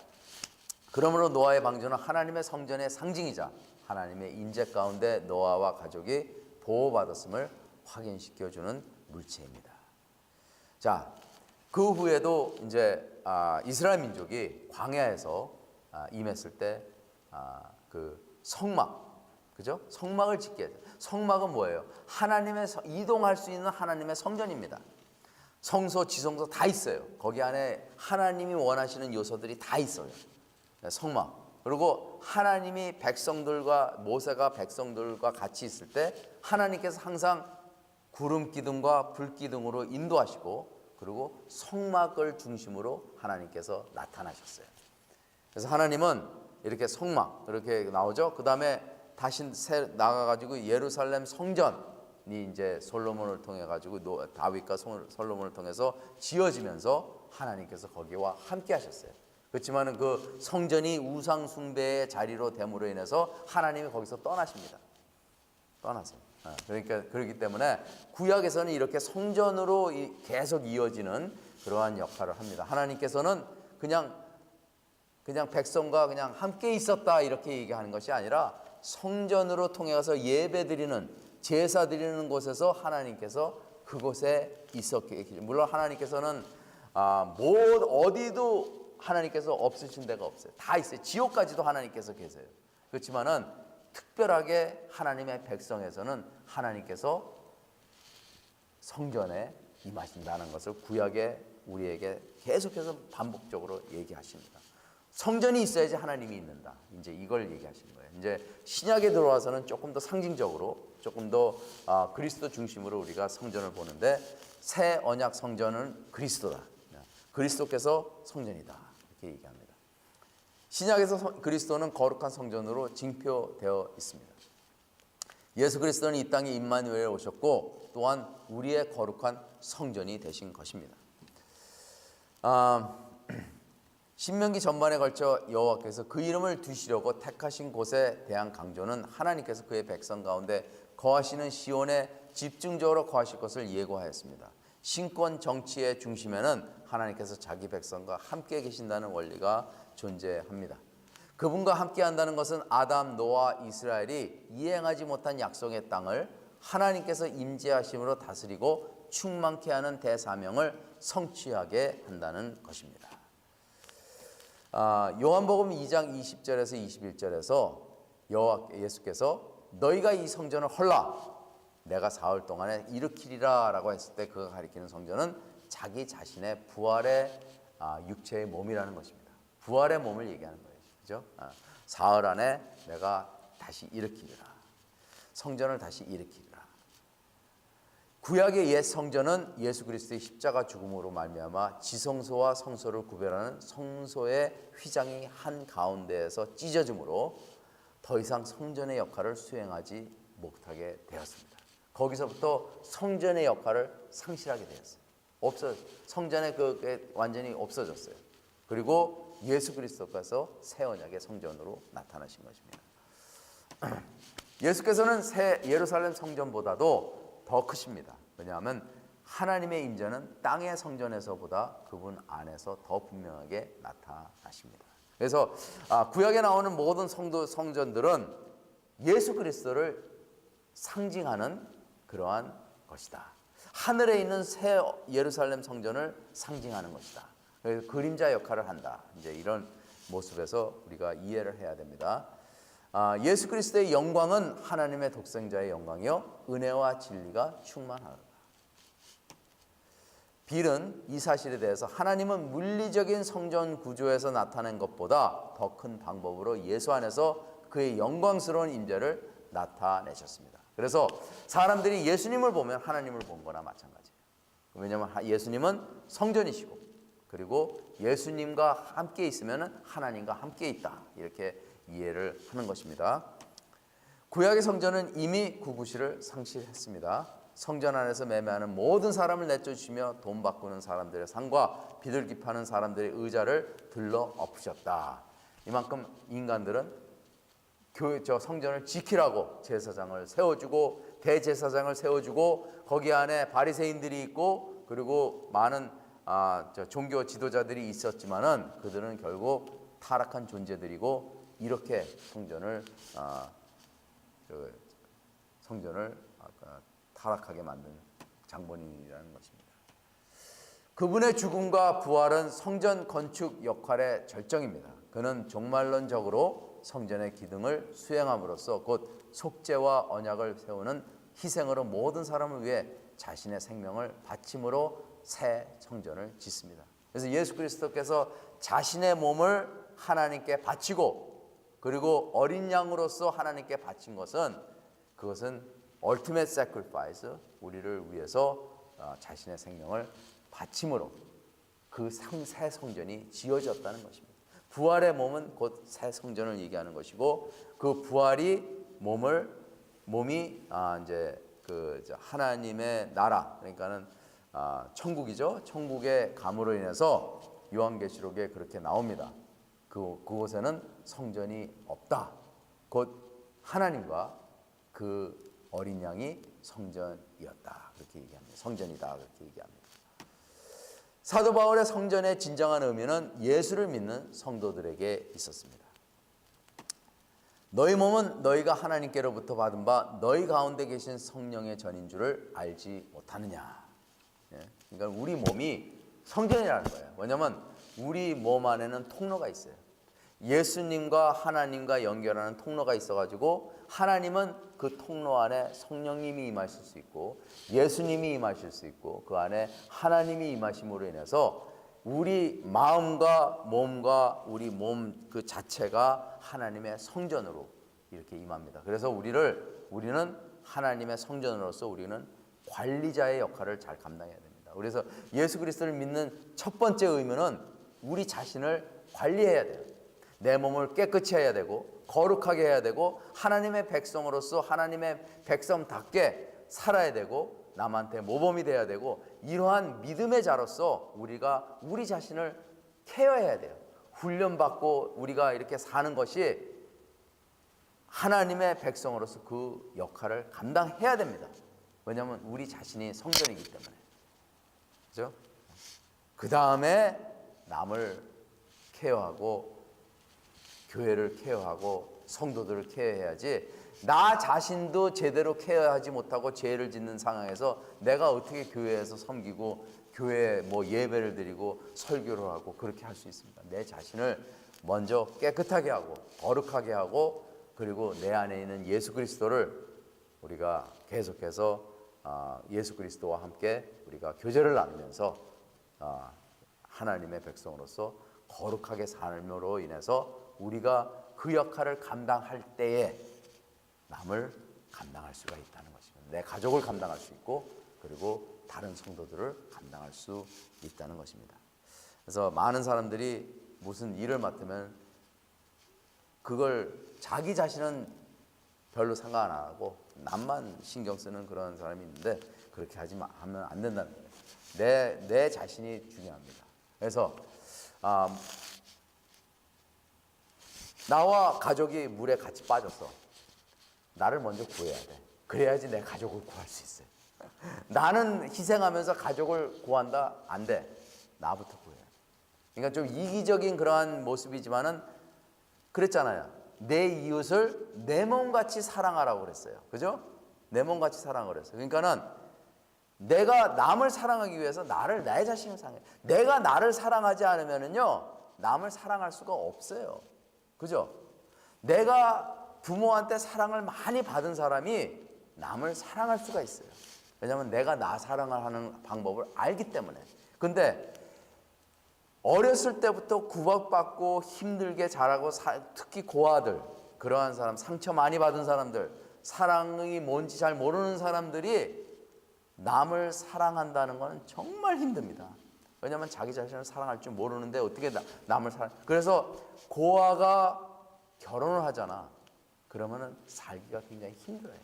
그러므로 노아의 방주는 하나님의 성전의 상징이자 하나님의 인재 가운데 노아와 가족이 보호받았음을 확인시켜주는 물체입니다. 자, 그 후에도 이제 이스라엘 민족이 광야에서 임했을 때 그 성막, 그죠? 성막을 짓게 해요. 성막은 뭐예요? 하나님의 이동할 수 있는 하나님의 성전입니다. 성소, 지성소 다 있어요. 거기 안에 하나님이 원하시는 요소들이 다 있어요. 성막. 그리고 하나님이 모세가 백성들과 같이 있을 때 하나님께서 항상 구름 기둥과 불 기둥으로 인도하시고, 그리고 성막을 중심으로 하나님께서 나타나셨어요. 그래서 하나님은 이렇게 성막 이렇게 나오죠. 그 다음에 다시 나가가지고 예루살렘 성전이 이제 솔로몬을 통해 가지고 다윗과 솔로몬을 통해서 지어지면서 하나님께서 거기와 함께 하셨어요. 그렇지만은 그 성전이 우상 숭배의 자리로 됨으로 인해서 하나님이 거기서 떠나십니다. 떠나세요. 그러니까 그렇기 때문에 구약에서는 이렇게 성전으로 계속 이어지는 그러한 역할을 합니다. 하나님께서는 그냥 백성과 그냥 함께 있었다 이렇게 얘기하는 것이 아니라 성전으로 통해서 예배드리는 제사 드리는 곳에서 하나님께서 그곳에 있었게. 물론 하나님께서는 어디도 하나님께서 없으신 데가 없어요. 다 있어요. 지옥까지도 하나님께서 계세요. 그렇지만은 특별하게 하나님의 백성에서는 하나님께서 성전에 임하신다는 것을 구약에 우리에게 계속해서 반복적으로 얘기하십니다. 성전이 있어야지 하나님이 있는다. 이제 이걸 얘기하시는 거예요. 이제 신약에 들어와서는 조금 더 상징적으로, 조금 더 그리스도 중심으로 우리가 성전을 보는데, 새 언약 성전은 그리스도다. 그리스도께서 성전이다. 이렇게 얘기합니다. 신약에서 그리스도는 거룩한 성전으로 징표되어 있습니다. 예수 그리스도는 이 땅에 임마누엘에 오셨고 또한 우리의 거룩한 성전이 되신 것입니다. 신명기 전반에 걸쳐 여호와께서 그 이름을 두시려고 택하신 곳에 대한 강조는 하나님께서 그의 백성 가운데 거하시는 시온에 집중적으로 거하실 것을 예고하였습니다. 신권 정치의 중심에는 하나님께서 자기 백성과 함께 계신다는 원리가 존재합니다. 그분과 함께 한다는 것은 아담, 노아, 이스라엘이 이행하지 못한 약속의 땅을 하나님께서 임재하심으로 다스리고 충만케 하는 대사명을 성취하게 한다는 것입니다. 요한복음 2장 20절에서 21절에서 예수께서 너희가 이 성전을 헐라 내가 사흘 동안에 일으키리라 라고 했을 때 그가 가리키는 성전은 자기 자신의 부활의 육체의 몸이라는 것입니다. 부활의 몸을 얘기하는 거예요. 그죠? 사흘 안에 내가 다시 일으키리라. 성전을 다시 일으키리라. 구약의 옛 성전은 예수 그리스도의 십자가 죽음으로 말미암아 지성소와 성소를 구별하는 성소의 휘장이 한 가운데에서 찢어짐으로 더 이상 성전의 역할을 수행하지 못하게 되었습니다. 거기서부터 성전의 역할을 상실하게 되었어요. 성전의 그게 완전히 없어졌어요. 그리고 예수 그리스도께서 새 언약의 성전으로 나타나신 것입니다. 예수께서는 새 예루살렘 성전보다도 더 크십니다. 왜냐하면 하나님의 임재는 땅의 성전에서보다 그분 안에서 더 분명하게 나타나십니다. 그래서 구약에 나오는 모든 성전들은 예수 그리스도를 상징하는 그러한 것이다. 하늘에 있는 새 예루살렘 성전을 상징하는 것이다. 그래서 그림자 역할을 한다. 이제 이런 모습에서 우리가 이해를 해야 됩니다. 예수 그리스도의 영광은 하나님의 독생자의 영광이요 은혜와 진리가 충만하다. 빌은 이 사실에 대해서 하나님은 물리적인 성전 구조에서 나타낸 것보다 더 큰 방법으로 예수 안에서 그의 영광스러운 임재를 나타내셨습니다. 그래서 사람들이 예수님을 보면 하나님을 본 거나 마찬가지예요. 왜냐하면 예수님은 성전이시고 그리고 예수님과 함께 있으면 하나님과 함께 있다. 이렇게 이해를 하는 것입니다. 구약의 성전은 이미 구구시를 상실했습니다. 성전 안에서 매매하는 모든 사람을 내쫓으며 돈 바꾸는 사람들의 상과 비둘기 파는 사람들의 의자를 들러 엎으셨다. 이만큼 인간들은 성전을 지키라고 제사장을 세워주고 대제사장을 세워주고 거기 안에 바리새인들이 있고 그리고 많은 종교 지도자들이 있었지만은 그들은 결국 타락한 존재들이고 이렇게 성전을 타락하게 만든 장본인이라는 것입니다. 그분의 죽음과 부활은 성전 건축 역할의 절정입니다. 그는 종말론적으로 성전의 기능을 수행함으로써 곧 속죄와 언약을 세우는 희생으로 모든 사람을 위해 자신의 생명을 바침으로 새 성전을 짓습니다. 그래서 예수 그리스도께서 자신의 몸을 하나님께 바치고 그리고 어린 양으로서 하나님께 바친 것은 그것은 ultimate sacrifice, 우리를 위해서 자신의 생명을 바침으로 그 새 성전이 지어졌다는 것입니다. 부활의 몸은 곧 새 성전을 얘기하는 것이고 그 부활이 몸이 이제 그 하나님의 나라, 그러니까는 천국이죠. 천국의 감으로 인해서 요한계시록에 그렇게 나옵니다. 그곳에는 성전이 없다. 곧 하나님과 그 어린 양이 성전이었다. 그렇게 얘기합니다. 성전이다. 그렇게 얘기합니다. 사도 바울의 성전의 진정한 의미는 예수를 믿는 성도들에게 있었습니다. 너희 몸은 너희가 하나님께로부터 받은 바 너희 가운데 계신 성령의 전인 줄을 알지 못하느냐. 그러니까 우리 몸이 성전이라는 거예요. 왜냐하면 우리 몸 안에는 통로가 있어요. 예수님과 하나님과 연결하는 통로가 있어가지고 하나님은 그 통로 안에 성령님이 임하실 수 있고 예수님이 임하실 수 있고 그 안에 하나님이 임하심으로 인해서 우리 마음과 몸과 우리 몸 그 자체가 하나님의 성전으로 이렇게 임합니다. 그래서 우리는 하나님의 성전으로서 우리는 관리자의 역할을 잘 감당해야 됩니다. 그래서 예수 그리스도를 믿는 첫 번째 의무는 우리 자신을 관리해야 돼요. 내 몸을 깨끗이 해야 되고 거룩하게 해야 되고 하나님의 백성으로서 하나님의 백성답게 살아야 되고 남한테 모범이 돼야 되고 이러한 믿음의 자로서 우리가 우리 자신을 케어해야 돼요. 훈련받고 우리가 이렇게 사는 것이 하나님의 백성으로서 그 역할을 감당해야 됩니다. 왜냐하면 우리 자신이 성전이기 때문에. 그렇죠? 그 다음에 남을 케어하고 교회를 케어하고 성도들을 케어해야지 나 자신도 제대로 케어하지 못하고 죄를 짓는 상황에서 내가 어떻게 교회에서 섬기고 교회에 예배를 드리고 설교를 하고 그렇게 할 수 있습니다. 내 자신을 먼저 깨끗하게 하고 거룩하게 하고 그리고 내 안에 있는 예수 그리스도를 우리가 계속해서 예수 그리스도와 함께 우리가 교제를 나누면서 하나님의 백성으로서 거룩하게 삶으로 인해서 우리가 그 역할을 감당할 때에 남을 감당할 수가 있다는 것입니다. 내 가족을 감당할 수 있고 그리고 다른 성도들을 감당할 수 있다는 것입니다. 그래서 많은 사람들이 무슨 일을 맡으면 그걸 자기 자신은 별로 상관 안 하고 남만 신경 쓰는 그런 사람이 있는데 그렇게 하면 안 된다는 거예요. 내 자신이 중요합니다. 그래서 나와 가족이 물에 같이 빠졌어. 나를 먼저 구해야 돼. 그래야지 내 가족을 구할 수 있어요. 나는 희생하면서 가족을 구한다? 안 돼. 나부터 구해. 그러니까 좀 이기적인 그러한 모습이지만은 그랬잖아요. 내 이웃을 내 몸같이 사랑하라고 그랬어요. 그죠? 내 몸같이 사랑하라고 그랬어요. 그러니까는 내가 남을 사랑하기 위해서 내 자신을 사랑해. 내가 나를 사랑하지 않으면은요, 남을 사랑할 수가 없어요. 그죠? 내가 부모한테 사랑을 많이 받은 사람이 남을 사랑할 수가 있어요. 왜냐하면 내가 나 사랑을 하는 방법을 알기 때문에. 근데 어렸을 때부터 구박받고 힘들게 자라고 특히 고아들, 그러한 사람, 상처 많이 받은 사람들, 사랑이 뭔지 잘 모르는 사람들이 남을 사랑한다는 건 정말 힘듭니다. 왜냐하면 자기 자신을 사랑할 줄 모르는데 어떻게 남을 사랑. 그래서 고아가 결혼을 하잖아. 그러면은 살기가 굉장히 힘들어요.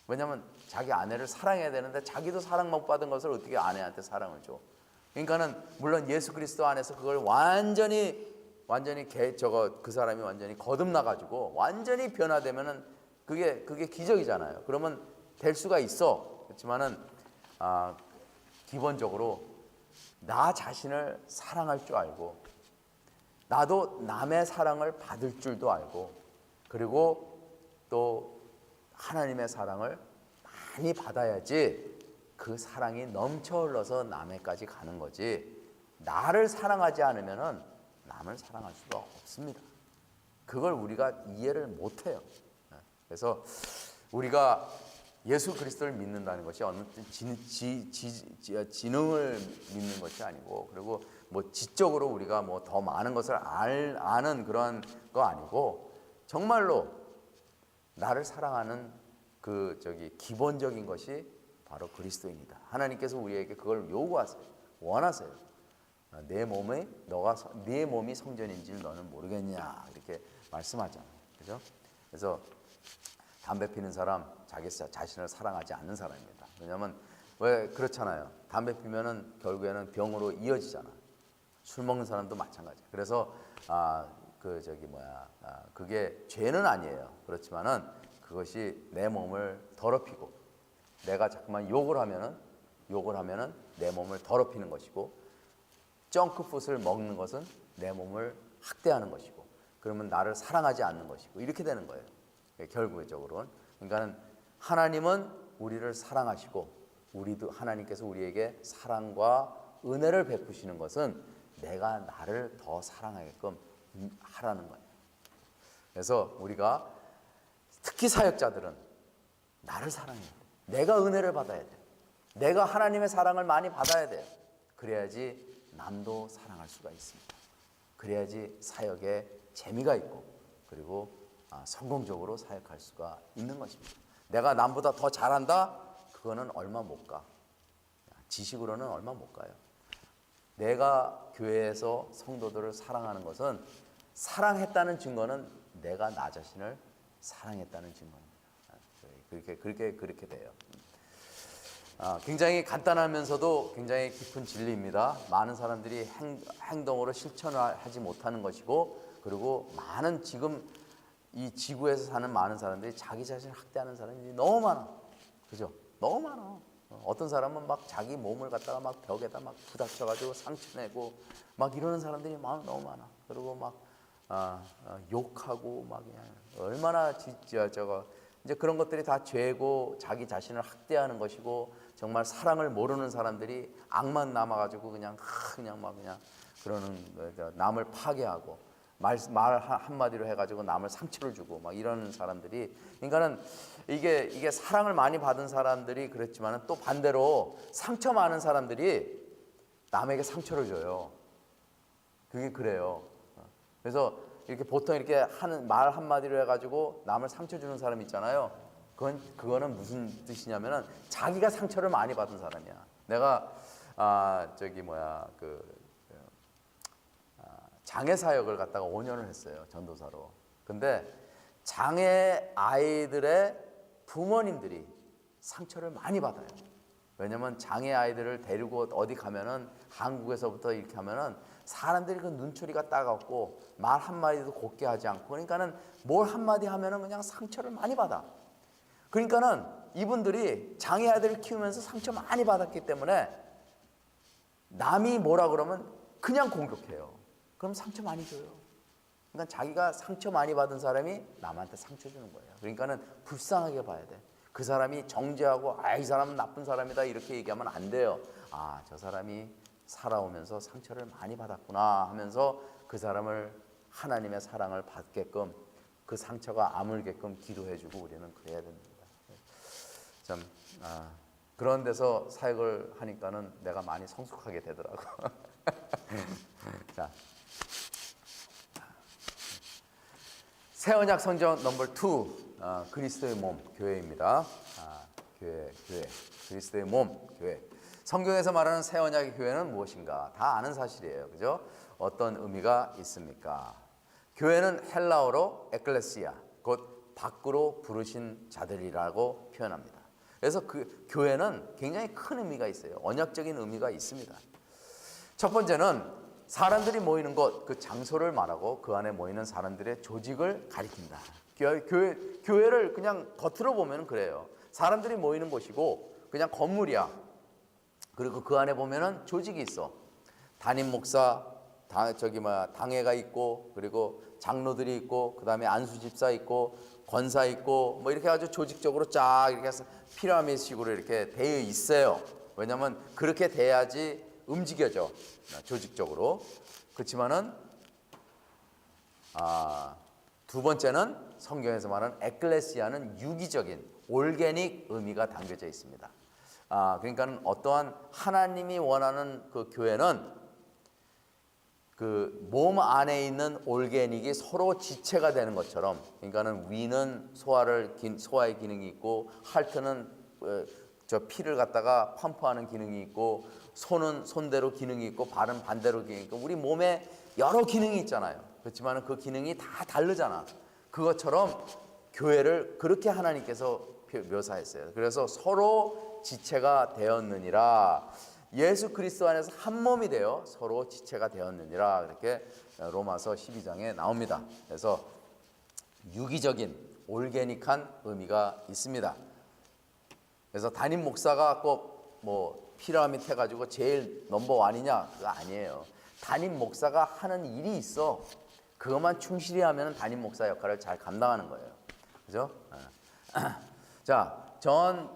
왜냐하면 자기 아내를 사랑해야 되는데 자기도 사랑 못 받은 것을 어떻게 아내한테 사랑을 줘? 그러니까는 물론 예수 그리스도 안에서 그걸 완전히 그 사람이 완전히 거듭나 가지고 완전히 변화되면은 그게 기적이잖아요. 그러면 될 수가 있어. 그렇지만은 기본적으로 나 자신을 사랑할 줄 알고 나도 남의 사랑을 받을 줄도 알고 그리고 또 하나님의 사랑을 많이 받아야지 그 사랑이 넘쳐 흘러서 남에까지 가는 거지. 나를 사랑하지 않으면은 남을 사랑할 수가 없습니다. 그걸 우리가 이해를 못해요. 그래서 우리가 예수 그리스도를 믿는다는 것이 어느 지능을 믿는 것이 아니고 그리고 뭐 지적으로 우리가 뭐 더 많은 것을 아는 그런 거 아니고 정말로 나를 사랑하는 기본적인 것이 바로 그리스도입니다. 하나님께서 우리에게 그걸 요구하세요. 원하세요. 내 몸이 성전인지를 너는 모르겠냐 이렇게 말씀하잖아요. 그죠? 그래서 담배 피는 사람 자기 자신을 사랑하지 않는 사람입니다. 왜냐하면 왜 그렇잖아요. 담배 피면은 결국에는 병으로 이어지잖아. 술 먹는 사람도 마찬가지예요. 그래서 그게 죄는 아니에요. 그렇지만은 그것이 내 몸을 더럽히고 내가 자꾸만 욕을 하면은 내 몸을 더럽히는 것이고 정크푸드를 먹는 것은 내 몸을 학대하는 것이고 그러면 나를 사랑하지 않는 것이고 이렇게 되는 거예요. 결국적으로는. 그러니까는 하나님은 우리를 사랑하시고 우리도 하나님께서 우리에게 사랑과 은혜를 베푸시는 것은 내가 나를 더 사랑하게끔 하라는 거예요. 그래서 우리가 특히 사역자들은 나를 사랑해야 돼. 내가 은혜를 받아야 돼. 내가 하나님의 사랑을 많이 받아야 돼. 그래야지 남도 사랑할 수가 있습니다. 그래야지 사역에 재미가 있고 그리고 성공적으로 사역할 수가 있는 것입니다. 내가 남보다 더 잘한다? 그거는 얼마 못 가. 지식으로는 얼마 못 가요. 내가 교회에서 성도들을 사랑하는 것은 사랑했다는 증거는 내가 나 자신을 사랑했다는 증거입니다. 그렇게 돼요. 굉장히 간단하면서도 굉장히 깊은 진리입니다. 많은 사람들이 행동으로 실천하지 못하는 것이고 그리고 많은 지금 이 지구에서 사는 많은 사람들이 자기 자신을 학대하는 사람이 너무 많아. 그죠? 너무 많아. 어떤 사람은 막 자기 몸을 갖다가 막 벽에다 막 부닥쳐가지고 상처내고 막 이러는 사람들이 너무 많아. 그리고 막 욕하고 막 그냥 얼마나 이제 그런 것들이 다 죄고 자기 자신을 학대하는 것이고 정말 사랑을 모르는 사람들이 악만 남아가지고 그냥 그러는 남을 파괴하고 말 한마디로 해가지고 남을 상처를 주고 막 이런 사람들이 그러니까는 이게 사랑을 많이 받은 사람들이 그렇지만은 또 반대로 상처 많은 사람들이 남에게 상처를 줘요. 그게 그래요. 그래서 이렇게 보통 이렇게 하는 말 한마디로 해가지고 남을 상처 주는 사람 있잖아요. 그거는 무슨 뜻이냐면은 자기가 상처를 많이 받은 사람이야. 내가 장애 사역을 갖다가 5년을 했어요. 전도사로. 근데 장애 아이들의 부모님들이 상처를 많이 받아요. 왜냐면 장애 아이들을 데리고 어디 가면은 한국에서부터 이렇게 하면은 사람들이 그 눈초리가 따갑고 말 한마디도 곱게 하지 않고 그러니까는 뭘 한마디 하면은 그냥 상처를 많이 받아. 그러니까는 이분들이 장애 아이들을 키우면서 상처 많이 받았기 때문에 남이 뭐라 그러면 그냥 공격해요. 그럼 상처 많이 줘요. 그러니까 자기가 상처 많이 받은 사람이 남한테 상처 주는 거예요. 그러니까는 불쌍하게 봐야 돼. 그 사람이 정죄하고 이 사람은 나쁜 사람이다 이렇게 얘기하면 안 돼요. 저 사람이 살아오면서 상처를 많이 받았구나 하면서 그 사람을 하나님의 사랑을 받게끔 그 상처가 아물게끔 기도해주고 우리는 그래야 됩니다. 참 그런 데서 사역을 하니까는 내가 많이 성숙하게 되더라고. 자, 새 언약 성경 넘버 2 그리스도의 몸 교회입니다. 교회 그리스도의 몸 교회. 성경에서 말하는 새 언약의 교회는 무엇인가? 다 아는 사실이에요. 그죠? 어떤 의미가 있습니까? 교회는 헬라어로 에클레시아, 곧 밖으로 부르신 자들이라고 표현합니다. 그래서 그 교회는 굉장히 큰 의미가 있어요. 언약적인 의미가 있습니다. 첫 번째는 사람들이 모이는 곳, 그 장소를 말하고 그 안에 모이는 사람들의 조직을 가리킨다. 교회를 그냥 겉으로 보면 그래요. 사람들이 모이는 곳이고 그냥 건물이야. 그리고 그 안에 보면은 조직이 있어. 담임 목사, 당회가 있고, 그리고 장로들이 있고, 그 다음에 안수집사 있고, 권사 있고, 뭐 이렇게 아주 조직적으로 쫙 이렇게 해서 피라미드식으로 이렇게 되어 있어요. 왜냐하면 그렇게 돼야지 움직여져, 조직적으로. 그렇지만은 두 번째는 성경에서 말하는 에클레시아는 유기적인 올게닉 의미가 담겨져 있습니다. 그러니까는 어떠한 하나님이 원하는 그 교회는 그 몸 안에 있는 올게닉이 서로 지체가 되는 것처럼, 그러니까는 위는 소화의 기능이 있고, 할트는 저 피를 갖다가 펌프하는 기능이 있고, 손은 손대로 기능이 있고, 발은 반대로 기능이 있고, 우리 몸에 여러 기능이 있잖아요. 그렇지만 그 기능이 다 다르잖아. 그것처럼 교회를 그렇게 하나님께서 묘사했어요. 그래서 서로 지체가 되었느니라. 예수 그리스도 안에서 한 몸이 되어 서로 지체가 되었느니라. 이렇게 로마서 12장에 나옵니다. 그래서 유기적인 올게닉한 의미가 있습니다. 그래서 담임 목사가 꼭 뭐 피라미드 해가지고 제일 넘버원이냐? 그거 아니에요. 담임 목사가 하는 일이 있어. 그것만 충실히 하면 담임 목사 역할을 잘 감당하는 거예요. 그죠? 자, 존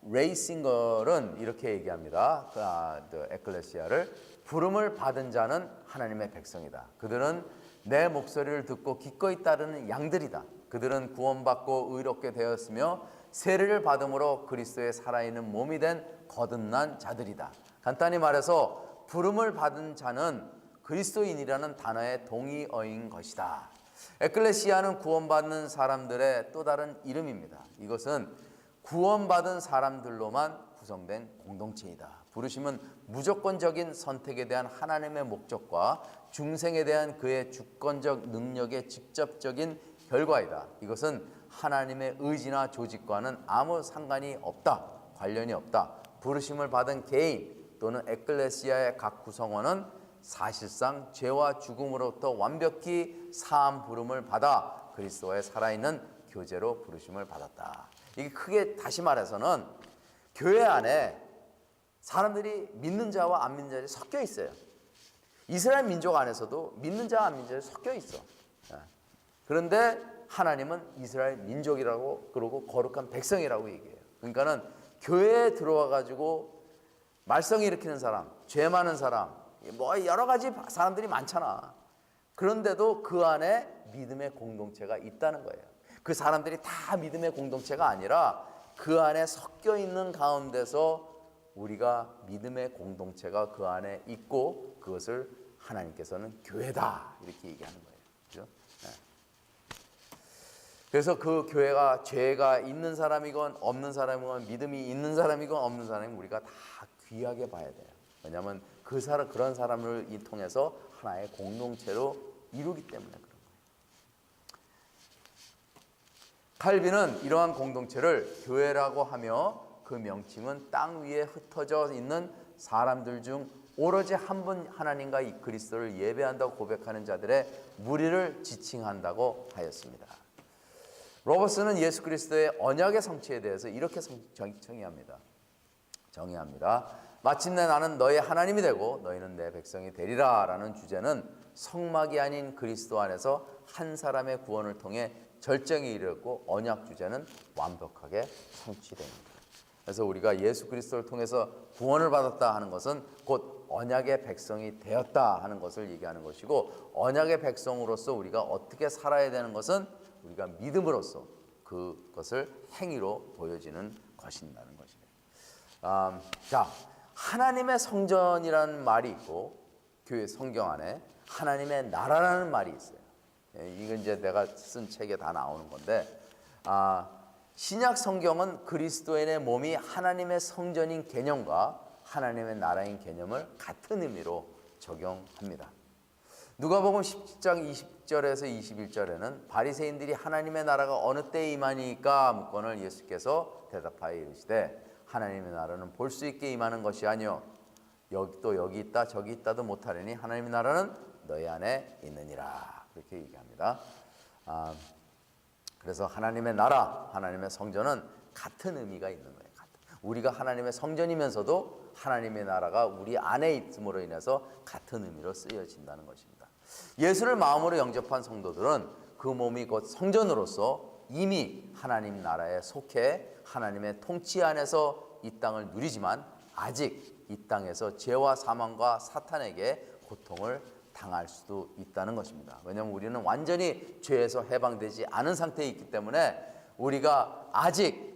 레이싱걸은 이렇게 얘기합니다. 에클레시아를 부름을 받은 자는 하나님의 백성이다. 그들은 내 목소리를 듣고 기꺼이 따르는 양들이다. 그들은 구원받고 의롭게 되었으며 세례를 받음으로 그리스도의 살아있는 몸이 된 거듭난 자들이다. 간단히 말해서 부름을 받은 자는 그리스도인이라는 단어의 동의어인 것이다. 에클레시아는 구원받는 사람들의 또 다른 이름입니다. 이것은 구원받은 사람들로만 구성된 공동체이다. 부르심은 무조건적인 선택에 대한 하나님의 목적과 중생에 대한 그의 주권적 능력의 직접적인 결과이다. 이것은 하나님의 의지나 조직과는 아무 상관이 없다. 관련이 없다. 부르심을 받은 개인 또는 에클레시아의 각 구성원은 사실상 죄와 죽음으로부터 완벽히 사함 부름을 받아 그리스도의 살아있는 교제로 부르심을 받았다. 이게 크게 다시 말해서는 교회 안에 사람들이 믿는 자와 안 믿는 자들이 섞여 있어요. 이스라엘 민족 안에서도 믿는 자와 안 믿는 자들이 섞여 있어. 그런데 하나님은 이스라엘 민족이라고 그러고 거룩한 백성이라고 얘기해요. 그러니까는 교회에 들어와 가지고 말썽 일으키는 사람, 죄 많은 사람, 뭐 여러 가지 사람들이 많잖아. 그런데도 그 안에 믿음의 공동체가 있다는 거예요. 그 사람들이 다 믿음의 공동체가 아니라 그 안에 섞여 있는 가운데서 우리가 믿음의 공동체가 그 안에 있고 그것을 하나님께서는 교회다 이렇게 얘기하는 거예요. 그렇죠? 네. 그래서 그 교회가 죄가 있는 사람이건 없는 사람이건 믿음이 있는 사람이건 없는 사람이건 우리가 다 귀하게 봐야 돼요. 왜냐하면 그런 사람을 통해서 하나의 공동체로 이루기 때문에 그런 거예요. 칼빈은 이러한 공동체를 교회라고 하며 그 명칭은 땅 위에 흩어져 있는 사람들 중 오로지 한 분 하나님과 이 그리스도를 예배한다고 고백하는 자들의 무리를 지칭한다고 하였습니다. 로버스는 예수 그리스도의 언약의 성취에 대해서 이렇게 정의합니다. 마침내 나는 너의 하나님이 되고 너희는 내 백성이 되리라 라는 주제는 성막이 아닌 그리스도 안에서 한 사람의 구원을 통해 절정에 이르렀고 언약 주제는 완벽하게 성취됩니다. 그래서 우리가 예수 그리스도를 통해서 구원을 받았다 하는 것은 곧 언약의 백성이 되었다 하는 것을 얘기하는 것이고, 언약의 백성으로서 우리가 어떻게 살아야 되는 것은 우리가 믿음으로써 그것을 행위로 보여지는 것이라는 것이에요. 자, 하나님의 성전이라는 말이 있고 교회 성경 안에 하나님의 나라라는 말이 있어요. 이건 이제 내가 쓴 책에 다 나오는 건데, 신약 성경은 그리스도인의 몸이 하나님의 성전인 개념과 하나님의 나라인 개념을 같은 의미로 적용합니다. 누가복음 10장 20절에서 21절에는 바리새인들이 하나님의 나라가 어느 때에 임하니까 묻거늘 예수께서 대답하여 이르시되 하나님의 나라는 볼 수 있게 임하는 것이 아니요 여기 있다 저기 있다도 못하리니 하나님의 나라는 너희 안에 있느니라. 그렇게 얘기합니다. 그래서 하나님의 나라, 하나님의 성전은 같은 의미가 있는 거예요. 우리가 하나님의 성전이면서도 하나님의 나라가 우리 안에 있음으로 인해서 같은 의미로 쓰여진다는 것입니다. 예수를 마음으로 영접한 성도들은 그 몸이 곧 성전으로서 이미 하나님 나라에 속해 하나님의 통치 안에서 이 땅을 누리지만 아직 이 땅에서 죄와 사망과 사탄에게 고통을 당할 수도 있다는 것입니다. 왜냐하면 우리는 완전히 죄에서 해방되지 않은 상태에 있기 때문에 우리가 아직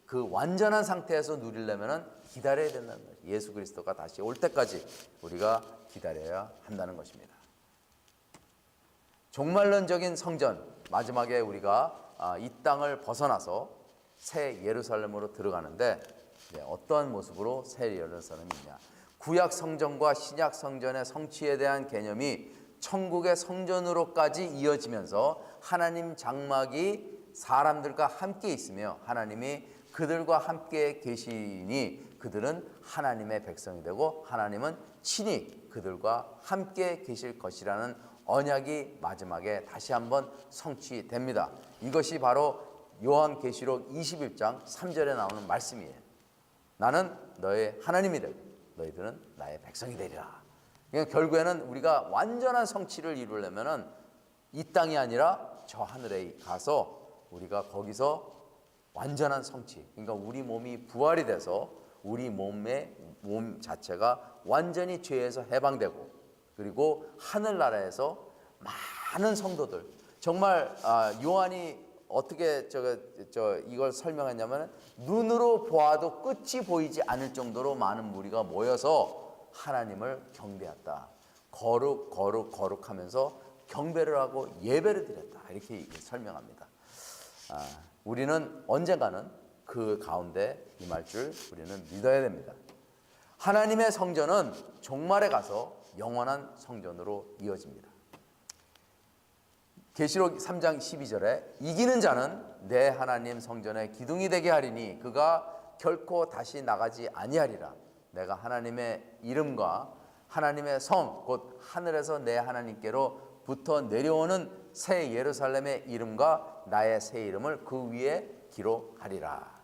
그 완전한 상태에서 누리려면 기다려야 된다는 거예요. 예수 그리스도가 다시 올 때까지 우리가 기다려야 한다는 것입니다. 종말론적인 성전, 마지막에 우리가 이 땅을 벗어나서 새 예루살렘으로 들어가는데 어떠한 모습으로 새 예루살렘이냐. 구약 성전과 신약 성전의 성취에 대한 개념이 천국의 성전으로까지 이어지면서 하나님 장막이 사람들과 함께 있으며 하나님이 그들과 함께 계시니 그들은 하나님의 백성이 되고 하나님은 친히 그들과 함께 계실 것이라는 언약이 마지막에 다시 한번 성취됩니다. 이것이 바로 요한계시록 21장 3절에 나오는 말씀이에요. 나는 너의 하나님이 되고 너희들은 나의 백성이 되리라. 그러니까 결국에는 우리가 완전한 성취를 이루려면 이 땅이 아니라 저 하늘에 가서 우리가 거기서 완전한 성취, 그러니까 우리 몸이 부활이 돼서 우리 몸 자체가 완전히 죄에서 해방되고 그리고 하늘나라에서 많은 성도들, 정말 요한이 어떻게 이걸 설명했냐면 눈으로 보아도 끝이 보이지 않을 정도로 많은 무리가 모여서 하나님을 경배했다. 거룩하면서 경배를 하고 예배를 드렸다. 이렇게 설명합니다. 우리는 언젠가는 그 가운데 임할 줄 우리는 믿어야 됩니다. 하나님의 성전은 종말에 가서 영원한 성전으로 이어집니다. 계시록 3장 12절에 이기는 자는 내 하나님 성전의 기둥이 되게 하리니 그가 결코 다시 나가지 아니하리라. 내가 하나님의 이름과 하나님의 성 곧 하늘에서 내 하나님께로 부터 내려오는 새 예루살렘의 이름과 나의 새 이름을 그 위에 기록하리라.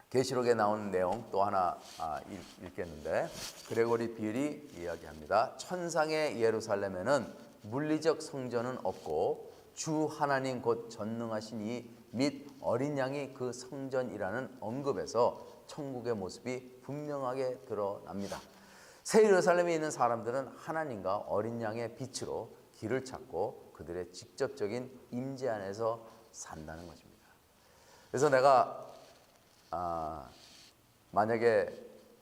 계시록에 나오는 내용 또 하나 읽겠는데 그레고리 비엘이 이야기합니다. 천상의 예루살렘에는 물리적 성전은 없고 주 하나님 곧 전능하신 이 및 어린 양이 그 성전이라는 언급에서 천국의 모습이 분명하게 드러납니다. 새 예루살렘에 있는 사람들은 하나님과 어린 양의 빛으로 길을 찾고 그들의 직접적인 임재 안에서 산다는 것입니다. 그래서 내가 만약에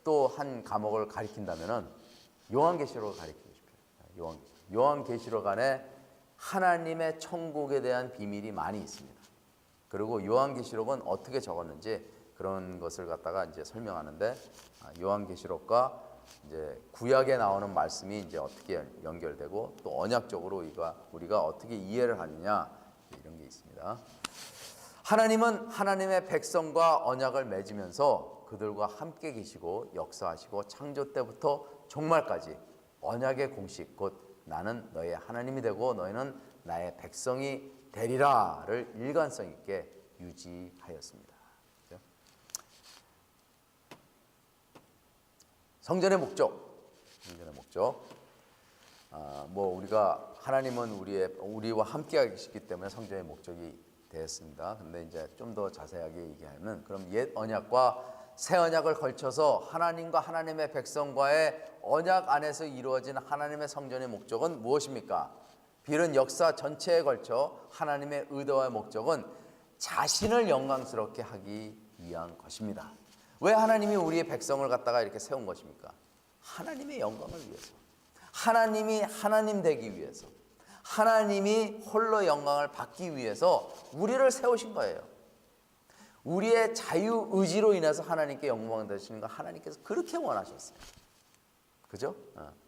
또 한 과목을 가리킨다면은 요한계시록을 가리키고 싶어요. 요한계시록 안에 하나님의 천국에 대한 비밀이 많이 있습니다. 그리고 요한계시록은 어떻게 적었는지 그런 것을 갖다가 이제 설명하는데 요한계시록과 이제 구약에 나오는 말씀이 이제 어떻게 연결되고 또 언약적으로 우리가 어떻게 이해를 하느냐 이런 게 있습니다. 하나님은 하나님의 백성과 언약을 맺으면서 그들과 함께 계시고 역사하시고 창조 때부터 종말까지 언약의 공식 곧 나는 너의 하나님이 되고 너희는 나의 백성이 되리라를 일관성 있게 유지하였습니다. 그렇죠? 성전의 목적. 우리가 하나님은 우리와 함께 계시기 때문에 성전의 목적이 되었습니다. 근데 이제 좀 더 자세하게 얘기하면 그럼 옛 언약과 새 언약을 걸쳐서 하나님과 하나님의 백성과의 언약 안에서 이루어진 하나님의 성전의 목적은 무엇입니까? 비록 역사 전체에 걸쳐 하나님의 의도와 목적은 자신을 영광스럽게 하기 위한 것입니다. 왜 하나님이 우리의 백성을 갖다가 이렇게 세운 것입니까? 하나님의 영광을 위해서, 하나님이 하나님 되기 위해서, 하나님이 홀로 영광을 받기 위해서 우리를 세우신 거예요. 우리의 자유의지로 인해서 하나님께 영광을 드리시는 거 하나님께서 그렇게 원하셨어요. 그죠?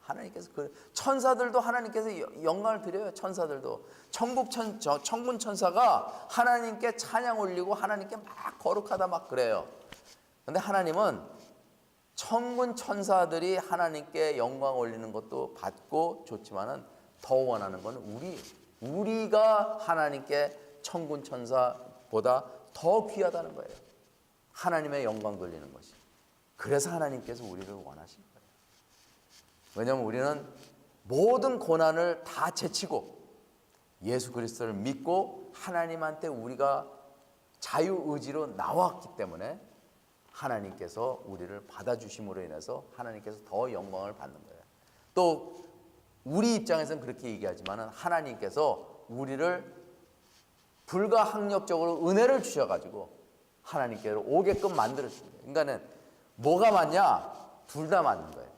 하나님께서 천사들도 하나님께서 영광을 드려요. 천사들도 천군 천사가 하나님께 찬양 올리고 하나님께 막 거룩하다 막 그래요. 근데 하나님은 천군 천사들이 하나님께 영광 올리는 것도 받고 좋지만은 더 원하는 건 우리가 하나님께 천군 천사보다 더 귀하다는 거예요. 하나님의 영광 돌리는 것이. 그래서 하나님께서 우리를 원하신 거예요. 왜냐하면 우리는 모든 고난을 다 제치고 예수 그리스도를 믿고 하나님한테 우리가 자유의지로 나왔기 때문에 하나님께서 우리를 받아주심으로 인해서 하나님께서 더 영광을 받는 거예요. 또 우리 입장에서는 그렇게 얘기하지만 하나님께서 우리를 불가항력적으로 은혜를 주셔가지고 하나님께로 오게끔 만들어줍니다. 그러니까는 뭐가 맞냐? 둘 다 맞는 거예요.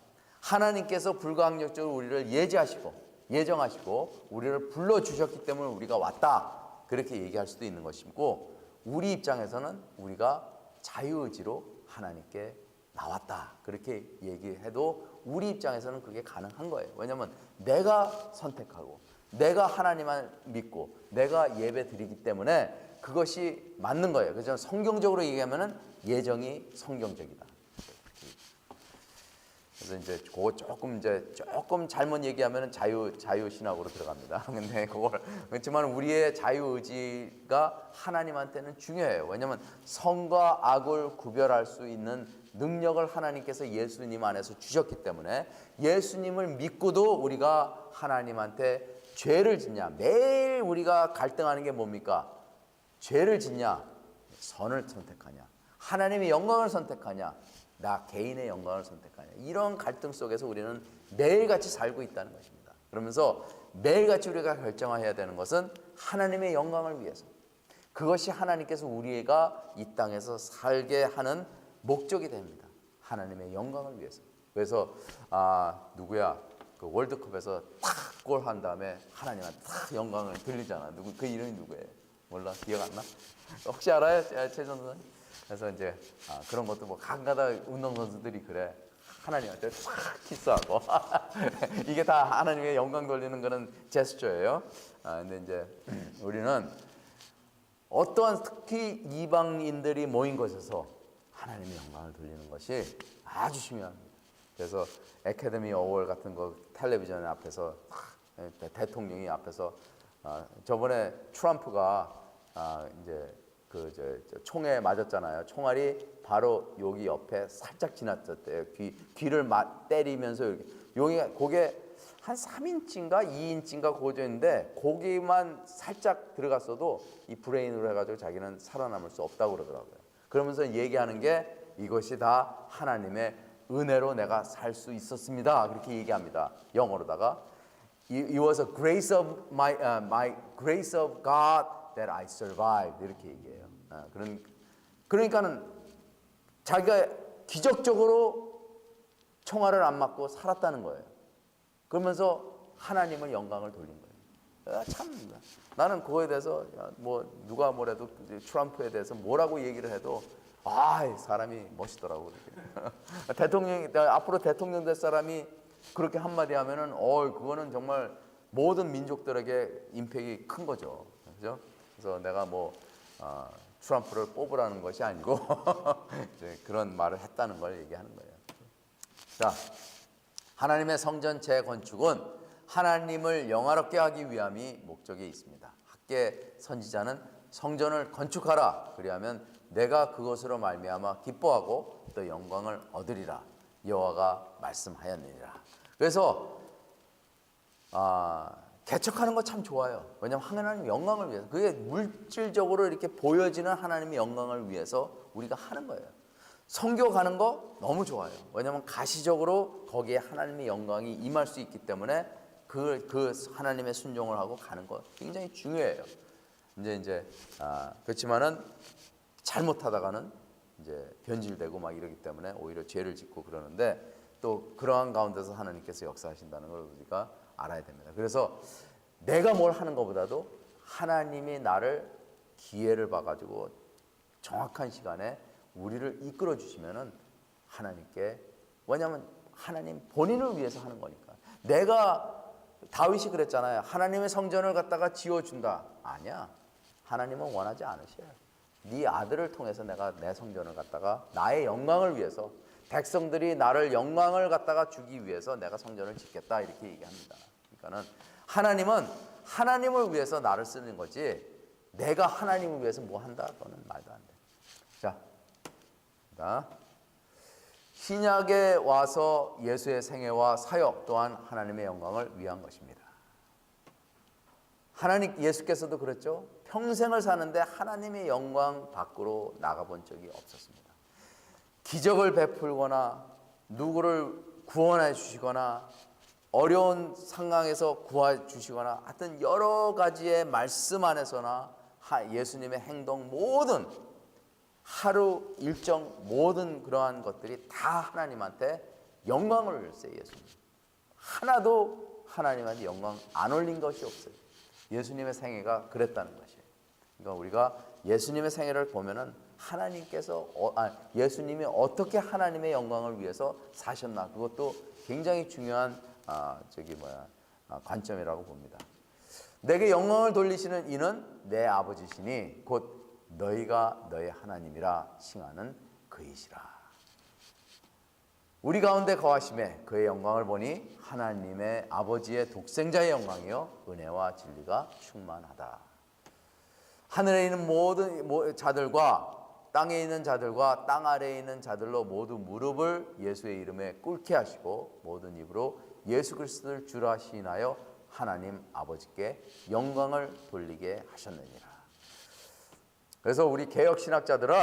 하나님께서 불가항력적으로 우리를 예정하시고 우리를 불러주셨기 때문에 우리가 왔다. 그렇게 얘기할 수도 있는 것이고 우리 입장에서는 우리가 자유의지로 하나님께 나왔다. 그렇게 얘기해도 우리 입장에서는 그게 가능한 거예요. 왜냐하면 내가 선택하고 내가 하나님을 믿고 내가 예배 드리기 때문에 그것이 맞는 거예요. 그래서 성경적으로 얘기하면은 예정이 성경적이다. 그래서 이제 그거 조금 잘못 얘기하면은 자유신학으로 들어갑니다. 근데 그렇지만 우리의 자유의지가 하나님한테는 중요해요. 왜냐하면 선과 악을 구별할 수 있는 능력을 하나님께서 예수님 안에서 주셨기 때문에 예수님을 믿고도 우리가 하나님한테 죄를 짓냐, 매일 우리가 갈등하는 게 뭡니까? 죄를 짓냐, 선을 선택하냐, 하나님의 영광을 선택하냐, 나 개인의 영광을 선택하냐, 이런 갈등 속에서 우리는 매일같이 살고 있다는 것입니다. 그러면서 매일같이 우리가 결정해야 되는 것은 하나님의 영광을 위해서, 그것이 하나님께서 우리가 이 땅에서 살게 하는 목적이 됩니다. 하나님의 영광을 위해서. 그래서 그 월드컵에서 탁 골 한 다음에 하나님한테 탁 영광을 돌리잖아. 그 이름이 누구예요? 몰라? 기억 안 나? 혹시 알아요? 최전 선생님? 그래서 이제 그런 것도 뭐 가끔가다 운동선수들이 그래. 하나님한테 탁 키스하고 이게 다 하나님의 영광 돌리는 거는 제스처예요. 근데 이제 우리는 어떠한 특히 이방인들이 모인 곳에서 하나님의 영광을 돌리는 것이 아주 중요합니다. 그래서 애카데미 어워드 같은 거 텔레비전 앞에서 대통령이 앞에서 저번에 트럼프가 이제 총에 맞았잖아요. 총알이 바로 여기 옆에 살짝 지나쳤대요. 귀를 때리면서 거기에 한 3인치인가 2인치인가 고져 있는데 거기만 살짝 들어갔어도 이 브레인으로 해가지고 자기는 살아남을 수 없다고 그러더라고요. 그러면서 얘기하는 게 이것이 다 하나님의 은혜로 내가 살 수 있었습니다. 그렇게 얘기합니다. 영어로다가 It was a grace of my grace of God that I survived 이렇게 얘기해요. 그러니까는 자기가 기적적으로 총알을 안 맞고 살았다는 거예요. 그러면서 하나님을 영광을 돌린 거예요. 참 나는 그거에 대해서 뭐 누가 뭐래도 트럼프에 대해서 뭐라고 얘기를 해도 사람이 멋있더라고. 앞으로 대통령 될 사람이 그렇게 한마디 하면은 그거는 정말 모든 민족들에게 임팩이 큰 거죠. 그죠? 그래서 내가 트럼프를 뽑으라는 것이 아니고 이제 그런 말을 했다는 걸 얘기하는 거예요. 자, 하나님의 성전 재건축은 하나님을 영화롭게 하기 위함이 목적에 있습니다. 학계 선지자는 성전을 건축하라. 그리하면 내가 그것으로 말미암아 기뻐하고 또 영광을 얻으리라. 여호와가 말씀하였느니라. 그래서 개척하는 거 참 좋아요. 왜냐하면 하나님 영광을 위해서, 그게 물질적으로 이렇게 보여지는 하나님의 영광을 위해서 우리가 하는 거예요. 선교 가는 거 너무 좋아요. 왜냐하면 가시적으로 거기에 하나님의 영광이 임할 수 있기 때문에 그 하나님의 순종을 하고 가는 거 굉장히 중요해요. 그렇지만은 잘못하다가는 이제 변질되고 막 이러기 때문에 오히려 죄를 짓고 그러는데 또 그러한 가운데서 하나님께서 역사하신다는 걸 우리가 알아야 됩니다. 그래서 내가 뭘 하는 것보다도 하나님이 나를 기회를 봐가지고 정확한 시간에 우리를 이끌어 주시면은 하나님께, 왜냐하면 하나님 본인을 위해서 하는 거니까. 내가 다윗이 그랬잖아요. 하나님의 성전을 갖다가 지어준다. 아니야. 하나님은 원하지 않으셔요. 네 아들을 통해서 내가 내 성전을 갖다가 나의 영광을 위해서, 백성들이 나를 영광을 갖다가 주기 위해서 내가 성전을 짓겠다, 이렇게 얘기합니다. 그러니까는 하나님은 하나님을 위해서 나를 쓰는 거지, 내가 하나님을 위해서 뭐 한다? 그거는 말도 안 돼. 자, 신약에 와서 예수의 생애와 사역 또한 하나님의 영광을 위한 것입니다. 예수께서도 그랬죠. 평생을 사는데 하나님의 영광 밖으로 나가본 적이 없었습니다. 기적을 베풀거나 누구를 구원해 주시거나 어려운 상황에서 구해 주시거나 하여튼 여러 가지의 말씀 안에서나 예수님의 행동, 모든 하루 일정, 모든 그러한 것들이 다 하나님한테 영광을 올렸어요. 예수님 하나도 하나님한테 영광 안 올린 것이 없어요. 예수님의 생애가 그랬다는 것이에요. 그러니까 우리가 예수님의 생애를 보면은 하나님께서 예수님이 어떻게 하나님의 영광을 위해서 사셨나, 그것도 굉장히 중요한 관점이라고 봅니다. 내게 영광을 돌리시는 이는 내 아버지시니 곧 너희가 너희 하나님이라 칭하는 그이시라. 우리 가운데 거하심에 그의 영광을 보니 하나님의 아버지의 독생자의 영광이요 은혜와 진리가 충만하다. 하늘에 있는 모든 자들과 땅에 있는 자들과 땅 아래에 있는 자들로 모두 무릎을 예수의 이름에 꿇게 하시고 모든 입으로 예수 그리스도를 주라 시인하여 하나님 아버지께 영광을 돌리게 하셨느니라. 그래서 우리 개혁 신학자들은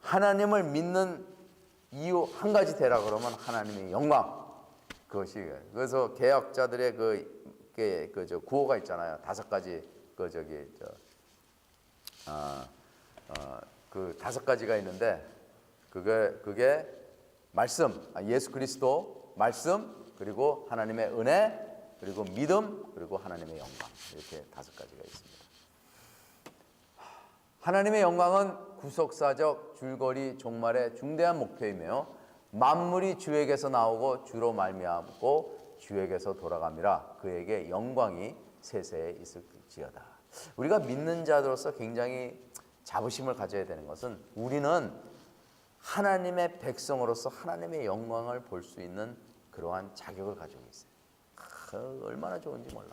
하나님을 믿는 이유 한 가지 되라 그러면 하나님의 영광, 그것이. 그래서 개혁자들의 그 구호가 있잖아요. 5가지 그 5가지가 있는데 그게 말씀, 예수 그리스도 말씀, 그리고 하나님의 은혜, 그리고 믿음, 그리고 하나님의 영광, 이렇게 5가지가 있습니다. 하나님의 영광은 구속사적 줄거리 종말의 중대한 목표이며 만물이 주에게서 나오고 주로 말미암고 주에게서 돌아갑니다. 그에게 영광이 세세에 있을지어다. 우리가 믿는 자들로서 굉장히 자부심을 가져야 되는 것은 우리는 하나님의 백성으로서 하나님의 영광을 볼 수 있는 그러한 자격을 가지고 있어요. 얼마나 좋은지 몰라.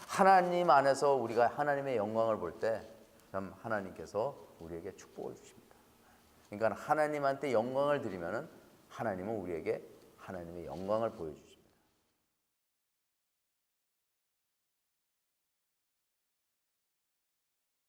하나님 안에서 우리가 하나님의 영광을 볼 때 참 하나님께서 우리에게 축복을 주십니다. 그러니까 하나님한테 영광을 드리면은 하나님은 우리에게 하나님의 영광을 보여주십니다.